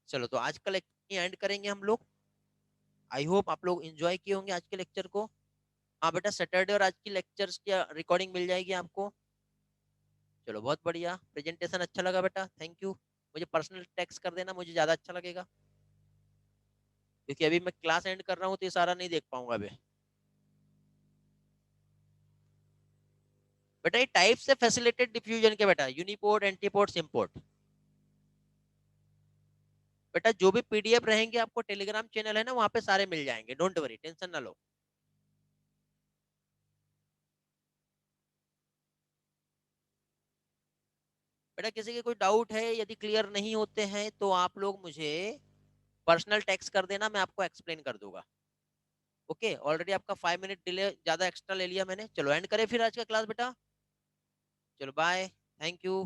चलो तो आज का लेक्चर एंड करेंगे हम लोग। आई होप आप लोग एंजॉय किए होंगे आज के लेक्चर को। हाँ बेटा, सैटरडे और आज की लेक्चर्स की रिकॉर्डिंग मिल जाएगी आपको। चलो बहुत बढ़िया, प्रेजेंटेशन अच्छा लगा बेटा, थैंक यू। मुझे पर्सनल टेक्स्ट कर देना, मुझे ज्यादा अच्छा लगेगा, क्योंकि अभी मैं क्लास एंड कर रहा हूँ तो ये सारा नहीं देख पाऊंगा अभी। बेटा ये टाइप से फैसिलिटेड डिफ्यूजन के बेटा, यूनिपोर्ट, एंटीपोर्ट, सिम्पोर्ट। बेटा जो भी पीडीएफ रहेंगे आपको टेलीग्राम चैनल है ना, वहां पे सारे मिल जाएंगे, डोंट वरी, टेंशन ना लो। बेटा किसी के कोई डाउट है, यदि क्लियर नहीं होते हैं तो आप लोग मुझे पर्सनल टेक्स्ट कर देना, मैं आपको एक्सप्लेन कर दूंगा। ओके, ऑलरेडी आपका 5 मिनट डिले ज्यादा एक्स्ट्रा ले लिया मैंने। चलो एंड करें फिर आज का क्लास बेटा। चलो बाय, थैंक यू।